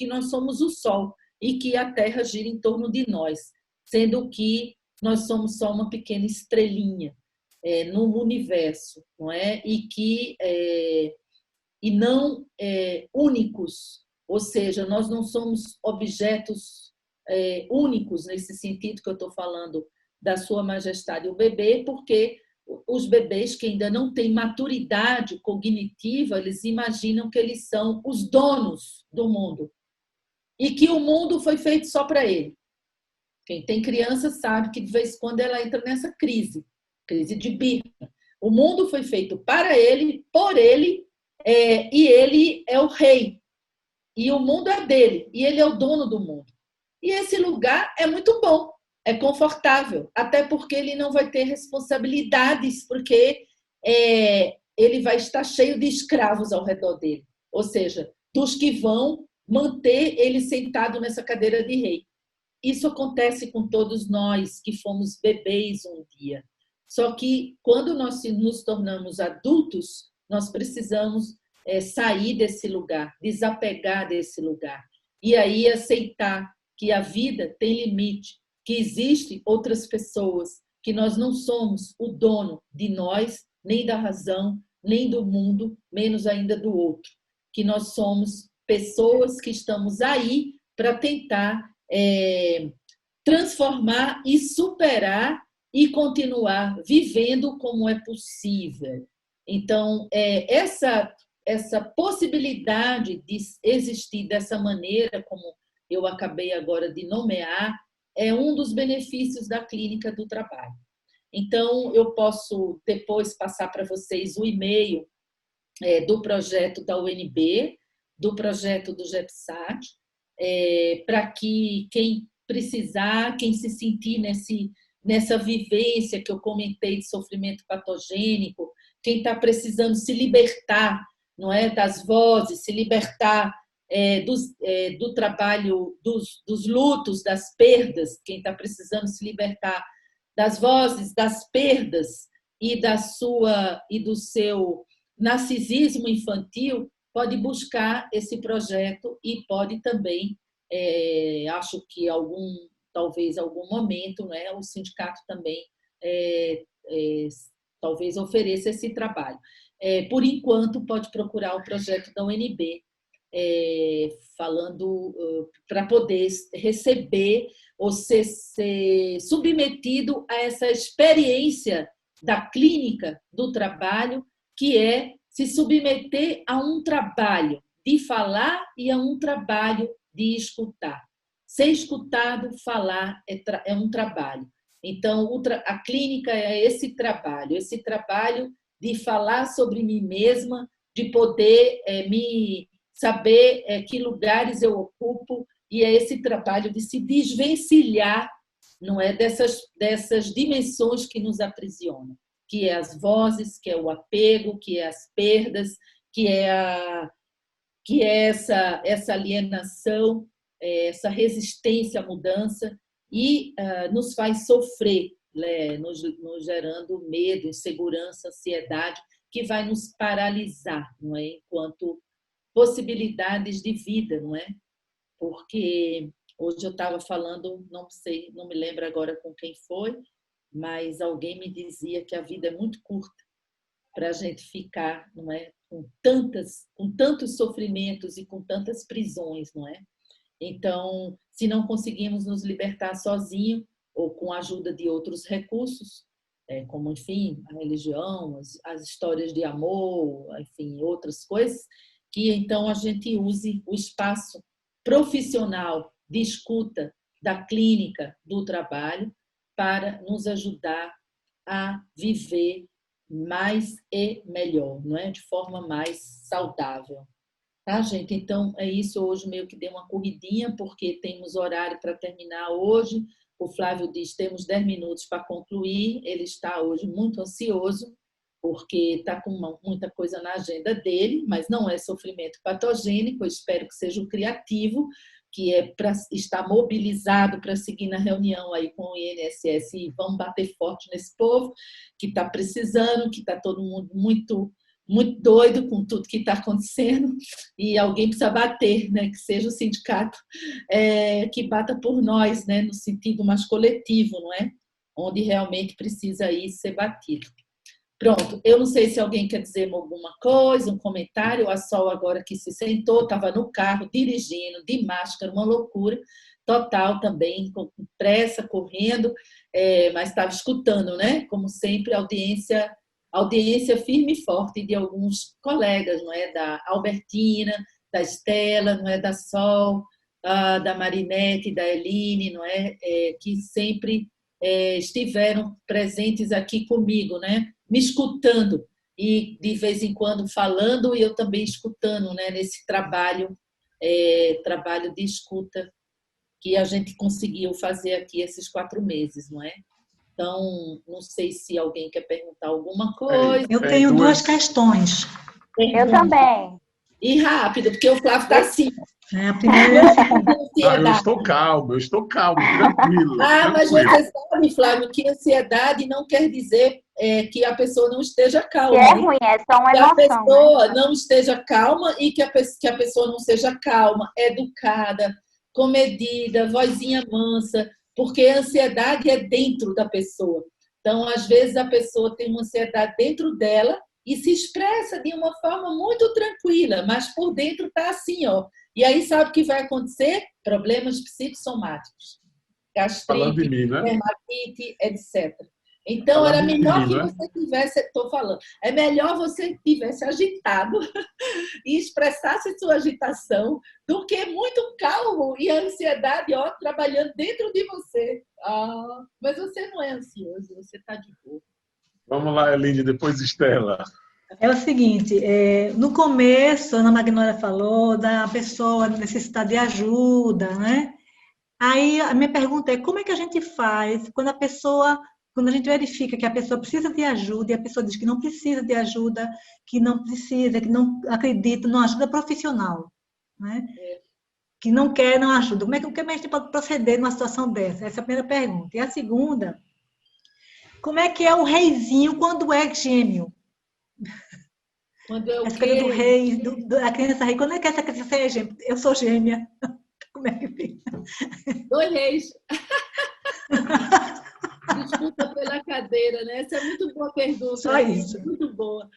nós somos o Sol e que a Terra gira em torno de nós, sendo que nós somos só uma pequena estrelinha no universo, não é? E não únicos, ou seja, nós não somos objetos únicos nesse sentido que eu estou falando da Sua Majestade o bebê, porque os bebês que ainda não têm maturidade cognitiva, eles imaginam que eles são os donos do mundo e que o mundo foi feito só para ele. Quem tem criança sabe que de vez em quando ela entra nessa crise de birra. O mundo foi feito para ele, por ele, e ele é o rei. E o mundo é dele, e ele é o dono do mundo. E esse lugar é muito bom, é confortável, até porque ele não vai ter responsabilidades, porque ele vai estar cheio de escravos ao redor dele. Ou seja, dos que vão manter ele sentado nessa cadeira de rei. Isso acontece com todos nós que fomos bebês um dia. Só que quando nós nos tornamos adultos, nós precisamos sair desse lugar, desapegar desse lugar. E aí aceitar que a vida tem limite, que existem outras pessoas, que nós não somos o dono de nós, nem da razão, nem do mundo, menos ainda do outro. Que nós somos pessoas que estamos aí para tentar transformar e superar e continuar vivendo como é possível. Então, essa possibilidade de existir dessa maneira, como eu acabei agora de nomear, é um dos benefícios da clínica do trabalho. Então, eu posso depois passar para vocês o e-mail do projeto da UNB, do projeto do GEPSAT, para que quem precisar, quem se sentir nessa vivência que eu comentei de sofrimento patogênico, quem está precisando se libertar, não é, das vozes, se libertar do trabalho, dos lutos, das perdas, quem está precisando se libertar das vozes, das perdas e do seu narcisismo infantil, pode buscar esse projeto e pode também, acho que talvez algum momento, né, o sindicato também talvez ofereça esse trabalho. Por enquanto, pode procurar o projeto da UNB, falando para poder receber ou ser submetido a essa experiência da clínica do trabalho, que é se submeter a um trabalho de falar e a um trabalho de escutar. Ser escutado, falar é um trabalho. Então, a clínica é esse trabalho de falar sobre mim mesma, de poder saber que lugares eu ocupo, e é esse trabalho de se desvencilhar, não é, dessas dimensões que nos aprisionam, que é as vozes, que é o apego, que é as perdas, que é essa alienação, essa resistência à mudança, e nos faz sofrer, né, nos gerando medo, insegurança, ansiedade, que vai nos paralisar, não é, enquanto possibilidades de vida, não é? Porque hoje eu estava falando, não sei, não me lembro agora com quem foi, mas alguém me dizia que a vida é muito curta para a gente ficar, não é, com tantos sofrimentos e com tantas prisões, não é? Então, se não conseguimos nos libertar sozinho ou com a ajuda de outros recursos, como, enfim, a religião, as histórias de amor, enfim, outras coisas, que então a gente use o espaço profissional de escuta da clínica do trabalho para nos ajudar a viver mais e melhor, não é? De forma mais saudável. Tá, gente? Então, é isso. Hoje meio que deu uma corridinha, porque temos horário para terminar hoje. O Flávio diz, temos 10 minutos para concluir. Ele está hoje muito ansioso, porque está com muita coisa na agenda dele, mas não é sofrimento patogênico. Eu espero que seja o criativo, que é para estar mobilizado para seguir na reunião aí com o INSS, e vamos bater forte nesse povo que está precisando, que está todo mundo muito doido com tudo que está acontecendo, e alguém precisa bater, né? Que seja o sindicato que bata por nós, né? No sentido mais coletivo, não é? Onde realmente precisa aí ser batido. Pronto, eu não sei se alguém quer dizer alguma coisa, um comentário. A Sol agora que se sentou, estava no carro, dirigindo, de máscara, uma loucura total também, com pressa, correndo, mas estava escutando, né? Como sempre, audiência firme e forte de alguns colegas, não é? Da Albertina, da Estela, não é? Da Sol, da Marinete, da Eline, não é? Que sempre estiveram presentes aqui comigo, né? Me escutando e de vez em quando falando, e eu também escutando, né? Nesse trabalho de escuta que a gente conseguiu fazer aqui esses 4 meses, não é? Então, não sei se alguém quer perguntar alguma coisa. Eu tenho 2 questões. Eu também. E rápido, porque o Flávio está assim. A primeira eu estou calmo, tranquilo. Mas você sabe, Flávio, que ansiedade não quer dizer que a pessoa não esteja calma. Que é ruim, é só uma emoção. Que a pessoa não esteja calma e que a pessoa não seja calma, educada, comedida, vozinha mansa, porque a ansiedade é dentro da pessoa. Então, às vezes, a pessoa tem uma ansiedade dentro dela e se expressa de uma forma muito tranquila, mas por dentro está assim, ó. E aí, sabe o que vai acontecer? Problemas psicossomáticos. Gastrite, dermatite, etc. Então, era melhor que você tivesse, estou falando, é melhor você tivesse agitado e expressasse sua agitação do que muito calmo e a ansiedade, ó, trabalhando dentro de você. Mas você não é ansioso, você está de boa. Vamos lá, Eline, depois Estela. É o seguinte, no começo, a Ana Magnólia falou da pessoa necessitar de ajuda, né? Aí a minha pergunta é, como é que a gente faz quando a gente verifica que a pessoa precisa de ajuda e a pessoa diz que não precisa de ajuda, que não precisa, que não acredita, não ajuda profissional, né? Que não quer, não ajuda. Como é que a gente pode proceder numa situação dessa? Essa é a primeira pergunta. E a segunda, como é que é o reizinho quando é gêmeo? Quando é o Essa coisa do quê? rei, da criança rei. Quando é que essa criança é gêmea? Eu sou gêmea. Como é que fica? 2 reis. Desculpa pela cadeira, né? Essa é muito boa pergunta, Só isso. muito boa.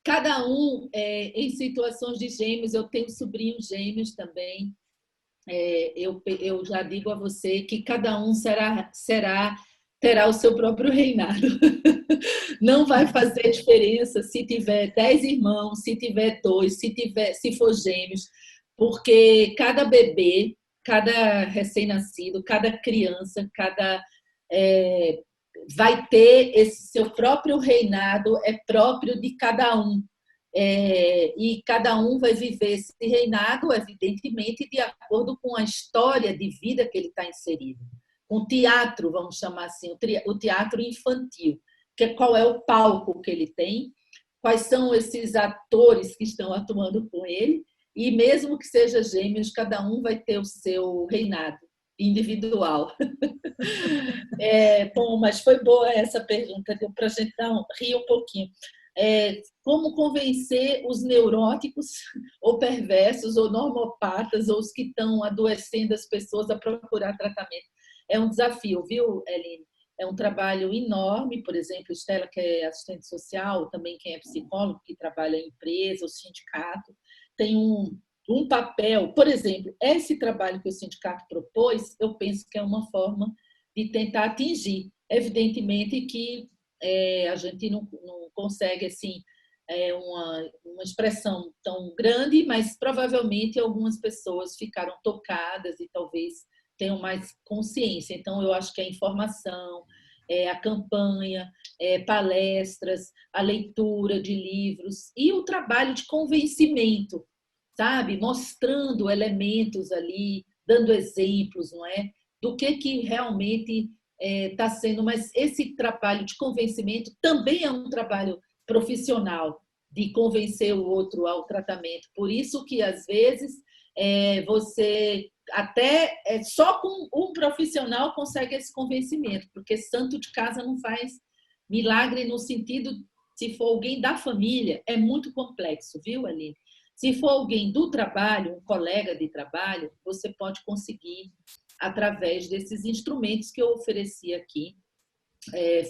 Cada um, em situações de gêmeos, eu tenho sobrinhos gêmeos também. Eu já digo a você que cada um terá o seu próprio reinado. Não vai fazer diferença se tiver 10 irmãos, se tiver 2, se for gêmeos, porque cada bebê, cada recém-nascido, cada criança, vai ter esse seu próprio reinado, é próprio de cada um. E cada um vai viver esse reinado, evidentemente, de acordo com a história de vida que ele está inserido. Um teatro, vamos chamar assim, o teatro infantil, qual é o palco que ele tem, quais são esses atores que estão atuando com ele, e mesmo que seja gêmeos, cada um vai ter o seu reinado individual. Bom, mas foi boa essa pergunta, deu para a gente rir um pouquinho. Como convencer os neuróticos ou perversos ou normopatas ou os que estão adoecendo as pessoas a procurar tratamento? É um desafio, viu, Eline? É um trabalho enorme. Por exemplo, Estela, que é assistente social, também quem é psicólogo, que trabalha em empresa, o sindicato, tem um papel. Por exemplo, esse trabalho que o sindicato propôs, eu penso que é uma forma de tentar atingir. Evidentemente que a gente não consegue assim uma expressão tão grande, mas provavelmente algumas pessoas ficaram tocadas e talvez tenham mais consciência. Então, eu acho que a informação, a campanha, palestras, a leitura de livros e o trabalho de convencimento, sabe? Mostrando elementos ali, dando exemplos, não é? Do que realmente está sendo. Mas esse trabalho de convencimento também é um trabalho profissional, de convencer o outro ao tratamento. Por isso que, às vezes, você até só com um profissional consegue esse convencimento, porque santo de casa não faz milagre no sentido, se for alguém da família, é muito complexo, viu, Aline? Se for alguém do trabalho, um colega de trabalho, você pode conseguir através desses instrumentos que eu ofereci aqui,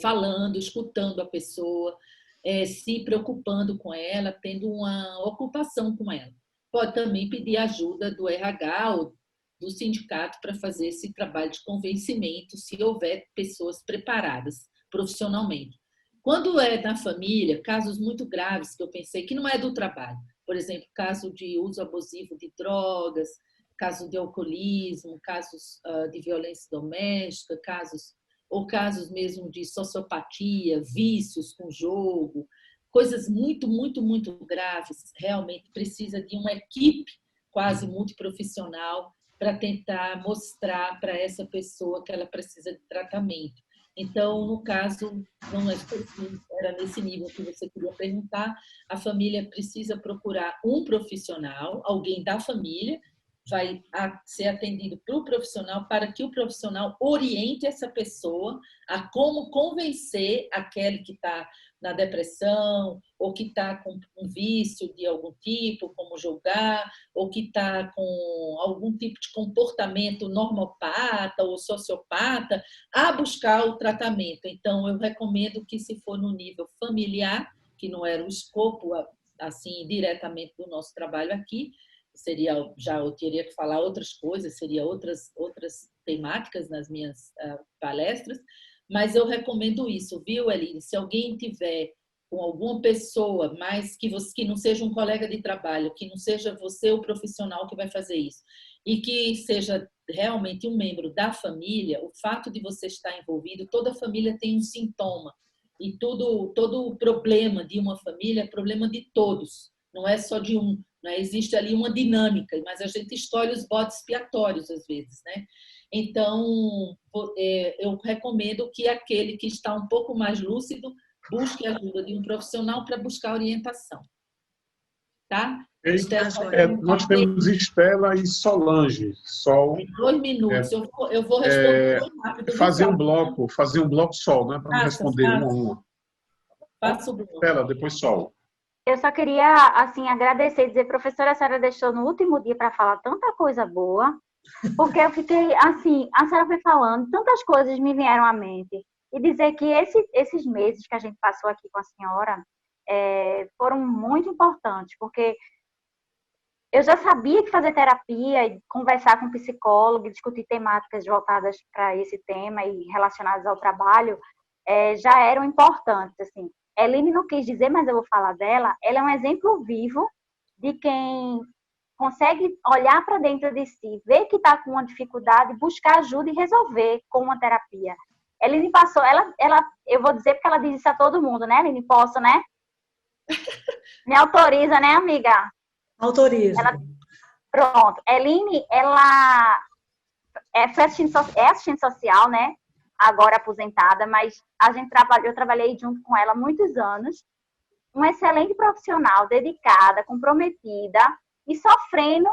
falando, escutando a pessoa, se preocupando com ela, tendo uma ocupação com ela. Pode também pedir ajuda do RH ou do sindicato para fazer esse trabalho de convencimento, se houver pessoas preparadas profissionalmente. Quando é na família, casos muito graves que eu pensei que não é do trabalho, por exemplo, caso de uso abusivo de drogas, caso de alcoolismo, casos de violência doméstica, casos mesmo de sociopatia, vícios com jogo, coisas muito, muito, muito graves, realmente precisa de uma equipe quase multiprofissional para tentar mostrar para essa pessoa que ela precisa de tratamento. Então, no caso, não era nesse nível que você queria perguntar, a família precisa procurar um profissional, alguém da família, vai ser atendido pelo profissional para que o profissional oriente essa pessoa a como convencer aquele que está na depressão ou que está com um vício de algum tipo, como jogar, ou que está com algum tipo de comportamento normopata ou sociopata, a buscar o tratamento. Então, eu recomendo que, se for no nível familiar, que não era o escopo assim diretamente do nosso trabalho aqui, já eu teria que falar outras coisas, seria outras temáticas nas minhas palestras, mas eu recomendo isso, viu, Eline? Se alguém tiver com alguma pessoa, mas que não seja um colega de trabalho, que não seja você o profissional que vai fazer isso, e que seja realmente um membro da família, o fato de você estar envolvido, toda família tem um sintoma, e todo o problema de uma família é problema de todos, não é só de um. né? Existe ali uma dinâmica, mas a gente escolhe os bodes expiatórios às vezes, né? Então, eu recomendo que aquele que está um pouco mais lúcido busque a ajuda de um profissional para buscar orientação, tá? E, Estela, nós temos Estela e Solange. 2 minutos. Eu vou responder rápido. Fazer um bloco Sol, né? Para não responder uma a uma. Faça o bloco. Estela, depois Sol. Eu só queria, assim, agradecer e dizer, professora, a senhora deixou no último dia para falar tanta coisa boa, porque eu fiquei, assim, a senhora foi falando, tantas coisas me vieram à mente. E dizer que esses meses que a gente passou aqui com a senhora foram muito importantes, porque eu já sabia que fazer terapia e conversar com psicólogo, discutir temáticas voltadas para esse tema e relacionadas ao trabalho, já eram importantes, assim. Eline não quis dizer, mas eu vou falar dela. Ela é um exemplo vivo de quem consegue olhar para dentro de si, ver que está com uma dificuldade, buscar ajuda e resolver com uma terapia. Eline passou, eu vou dizer porque ela diz isso a todo mundo, né, Eline? Posso, né? Me autoriza, né, amiga? Autoriza. Pronto. Eline, ela foi assistente social, né? Agora aposentada, mas eu trabalhei junto com ela há muitos anos. Uma excelente profissional, dedicada, comprometida e sofrendo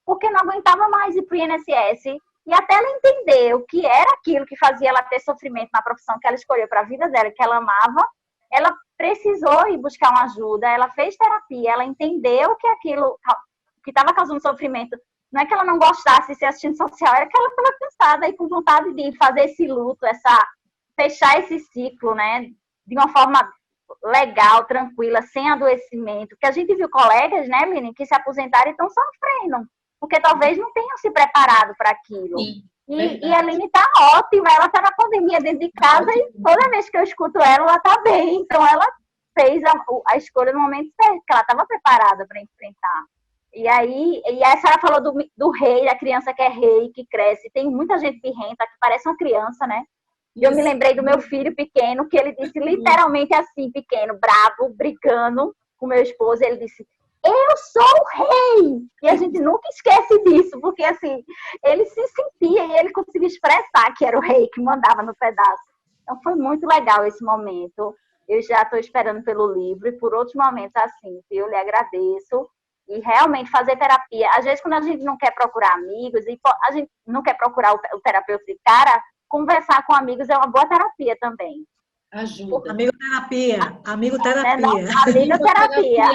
porque não aguentava mais ir para o INSS. E até ela entender o que era aquilo que fazia ela ter sofrimento na profissão que ela escolheu para a vida dela, que ela amava, ela precisou ir buscar uma ajuda, ela fez terapia, ela entendeu que aquilo que estava causando sofrimento não é que ela não gostasse de ser assistente social, era que ela estava cansada e com vontade de fazer esse luto, fechar esse ciclo, né, de uma forma legal, tranquila, sem adoecimento. Porque a gente viu colegas, né, Lini, que se aposentaram e estão sofrendo, porque talvez não tenham se preparado para aquilo. Sim, e a Lini está ótima, ela está na pandemia dentro de casa e toda vez que eu escuto ela está bem. Então, ela fez a escolha no momento certo, que ela estava preparada para enfrentar. E aí a senhora falou do rei, da criança que é rei, que cresce. Tem muita gente birrenta que parece uma criança, né? E eu me lembrei do meu filho pequeno, que ele disse literalmente assim, pequeno, bravo, brigando com meu esposo. Ele disse, eu sou o rei! E a gente nunca esquece disso, porque assim, ele se sentia e ele conseguia expressar que era o rei que mandava no pedaço. Então foi muito legal esse momento. Eu já estou esperando pelo livro e por outros momentos assim, eu lhe agradeço. E realmente fazer terapia. Às vezes, quando a gente não quer procurar amigos, e a gente não quer procurar o terapeuta de cara, conversar com amigos é uma boa terapia também. Ajuda. Amigoterapia. Amigoterapia,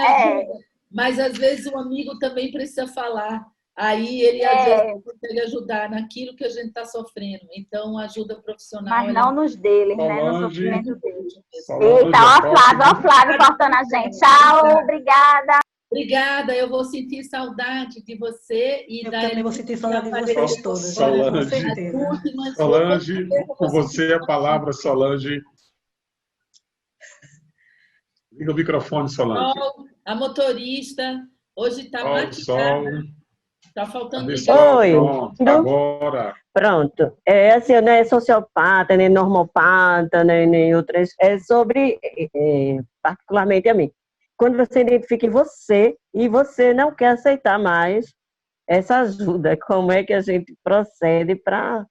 Mas, às vezes, o amigo também precisa falar. Aí, ele, às vezes, consegue ajudar naquilo que a gente está sofrendo. Então, ajuda profissional. Mas não nos deles, Solange, né? No sofrimento deles. Solange, Eita, ó o Flávio cortando a gente. Tchau, obrigada. Obrigada, eu vou sentir saudade de você e eu também vou sentir saudade de vocês todas. Solange, com certeza. Solange, com você a palavra, Solange. Liga o microfone, Solange. A motorista, hoje está maquiada. Está faltando ligar. Oi. Pronto, agora. Pronto. Assim, não é sociopata, nem normopata, nem outras. É sobre, particularmente a mim. Quando você identifica em você e você não quer aceitar mais essa ajuda, como é que a gente procede para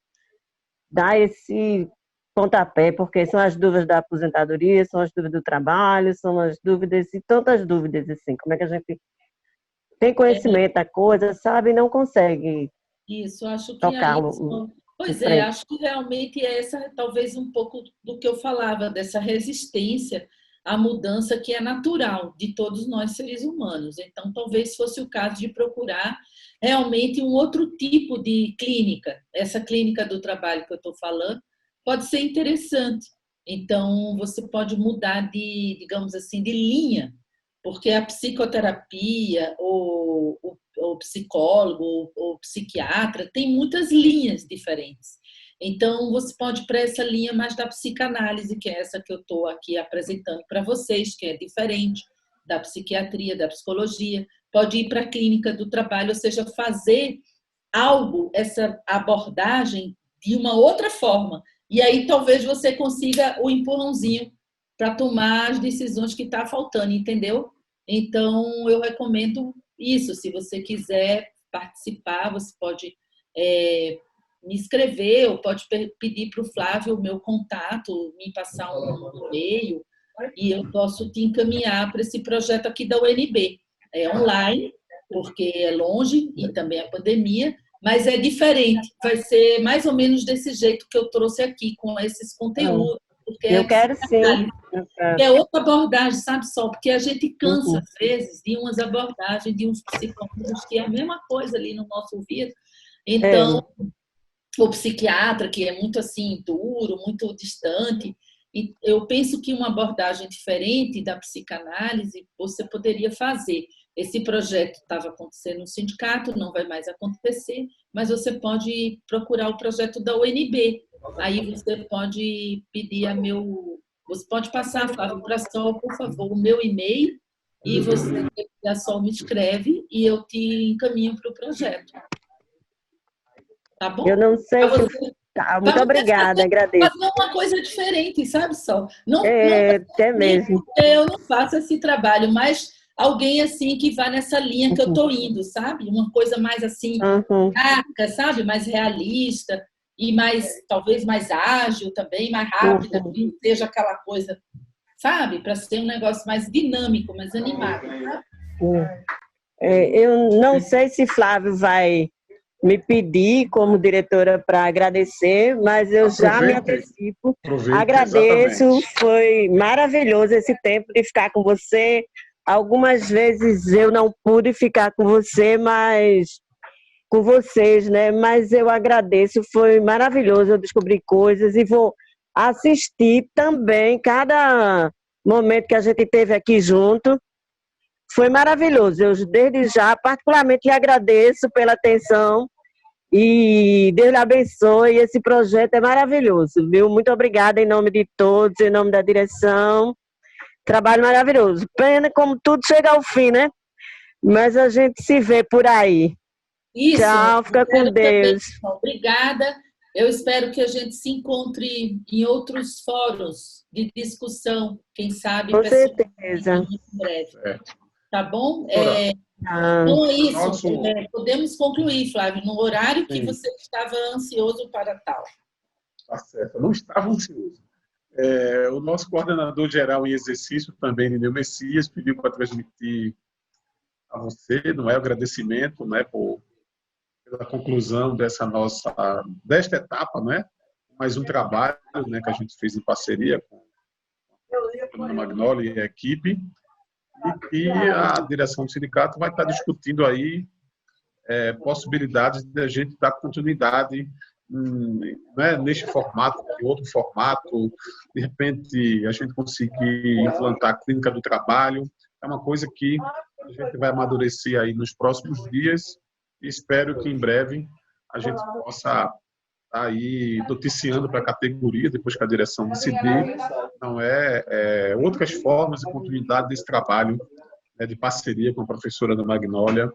dar esse pontapé? Porque são as dúvidas da aposentadoria, são as dúvidas do trabalho, são as dúvidas e tantas dúvidas assim. Como é que a gente tem conhecimento da coisa, sabe, e não consegue acho que tocar Pois é, acho que realmente essa talvez um pouco do que eu falava, dessa resistência à mudança que é natural de todos nós seres humanos. Então, talvez fosse o caso de procurar realmente um outro tipo de clínica. Essa clínica do trabalho que eu estou falando pode ser interessante. Então, você pode mudar de, digamos assim, de linha, porque a psicoterapia, ou o psicólogo, ou psiquiatra, tem muitas linhas diferentes. Então, você pode ir para essa linha mais da psicanálise, que é essa que eu estou aqui apresentando para vocês, que é diferente da psiquiatria, da psicologia. Pode ir para a clínica do trabalho, ou seja, fazer algo, essa abordagem de uma outra forma. E aí, talvez você consiga o empurrãozinho para tomar as decisões que está faltando, entendeu? Então, eu recomendo isso, se você quiser participar, você pode me escrever ou pode pedir para o Flávio o meu contato, me passar um e-mail e eu posso te encaminhar para esse projeto aqui da UNB. É online, porque é longe e também a pandemia, mas é diferente. Vai ser mais ou menos desse jeito que eu trouxe aqui, com esses conteúdos. Porque eu quero sim. É outra abordagem, sabe, Sol? Porque a gente cansa, às vezes, de umas abordagens de uns psicólogos que é a mesma coisa ali no nosso ouvido. Então, o psiquiatra, que é muito assim, duro, muito distante, e eu penso que uma abordagem diferente da psicanálise você poderia fazer. Esse projeto estava acontecendo no sindicato, não vai mais acontecer, mas você pode procurar o projeto da UNB. Aí você pode pedir você pode passar, Flávio, para a Sol, por favor, o meu e-mail, e você, a Sol, me escreve e eu te encaminho para o projeto. Tá bom? Eu não sei se... Tá, muito obrigada, agradeço. Fazer uma coisa diferente, sabe, Sol? Não, até mesmo. Eu não faço esse trabalho, mas alguém assim que vá nessa linha que eu estou indo, sabe? Uma coisa mais assim, fraca, sabe? Mais realista e talvez mais ágil também, mais rápida, que não seja aquela coisa, sabe? Para ser um negócio mais dinâmico, mais animado, sabe? Eu não sei se Flávio vai me pedir como diretora para agradecer, mas eu já me antecipo. Agradeço, exatamente. Foi maravilhoso esse tempo de ficar com você. Algumas vezes eu não pude ficar com você, mas com vocês, né? Mas eu agradeço, foi maravilhoso. Eu descobri coisas e vou assistir também cada momento que a gente teve aqui junto. Foi maravilhoso. Eu, desde já, particularmente, lhe agradeço pela atenção e Deus lhe abençoe. Esse projeto é maravilhoso, viu? Muito obrigada em nome de todos, em nome da direção. Trabalho maravilhoso. Pena como tudo chega ao fim, né? Mas a gente se vê por aí. Isso. Tchau, fica com Deus. Também. Obrigada. Eu espero que a gente se encontre em outros fóruns de discussão, quem sabe. Com certeza. Em breve. Tá bom? Então é isso. Podemos concluir, Flávio, no horário que você estava ansioso para tal. Tá certo. Eu não estava ansioso. O nosso coordenador geral em exercício também, Nineu Messias, pediu para transmitir a você, não é, o agradecimento, né, pela conclusão desta etapa, né, mais um trabalho, né, que a gente fez em parceria com a Ana Magnoli e a equipe, e que a direção do sindicato vai estar discutindo aí possibilidades de a gente dar continuidade né, neste formato, em outro formato, de repente a gente conseguir implantar a clínica do trabalho. É uma coisa que a gente vai amadurecer aí nos próximos dias e espero que em breve a gente possa estar aí noticiando para a categoria, depois que a direção decidir, não outras formas de continuidade desse trabalho, né, de parceria com a professora Ana Magnólia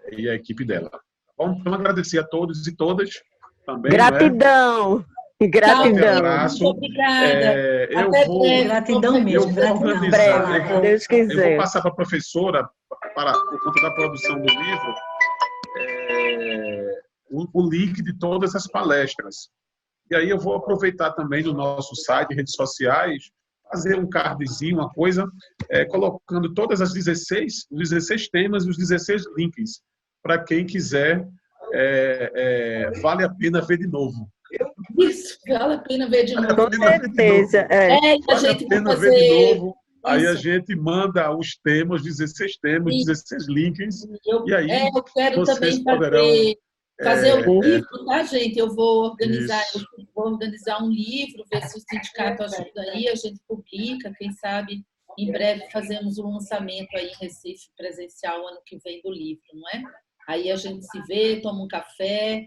e a equipe dela. Tá bom? Então, agradecer a todos e todas também. Gratidão! Gratidão. Abraço. Obrigada. Gratidão mesmo. Deus quiser. Eu vou passar para a professora, por conta da produção do livro, o link de todas as palestras. E aí eu vou aproveitar também no nosso site, redes sociais, fazer um cardzinho, uma coisa, colocando todas os 16 temas e os 16 links, para quem quiser, vale a pena ver de novo. Isso, vale a pena ver de novo. Com certeza. Vale a pena ver de novo. Aí a gente manda os temas, 16 temas, 16 links. E aí eu quero vocês também poderão fazer um livro, tá, gente? Eu vou organizar um livro, ver se o sindicato ajuda aí, a gente publica, quem sabe em breve fazemos um lançamento aí em Recife presencial ano que vem do livro, não é? Aí a gente se vê, toma um café,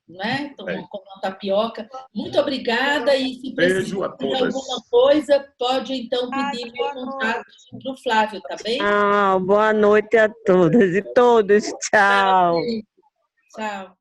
né? Come uma tapioca. Muito obrigada e se precisar de alguma coisa, pode então pedir meu contato para o Flávio, tá bem? Boa noite a todas e todos. Tchau. Tchau.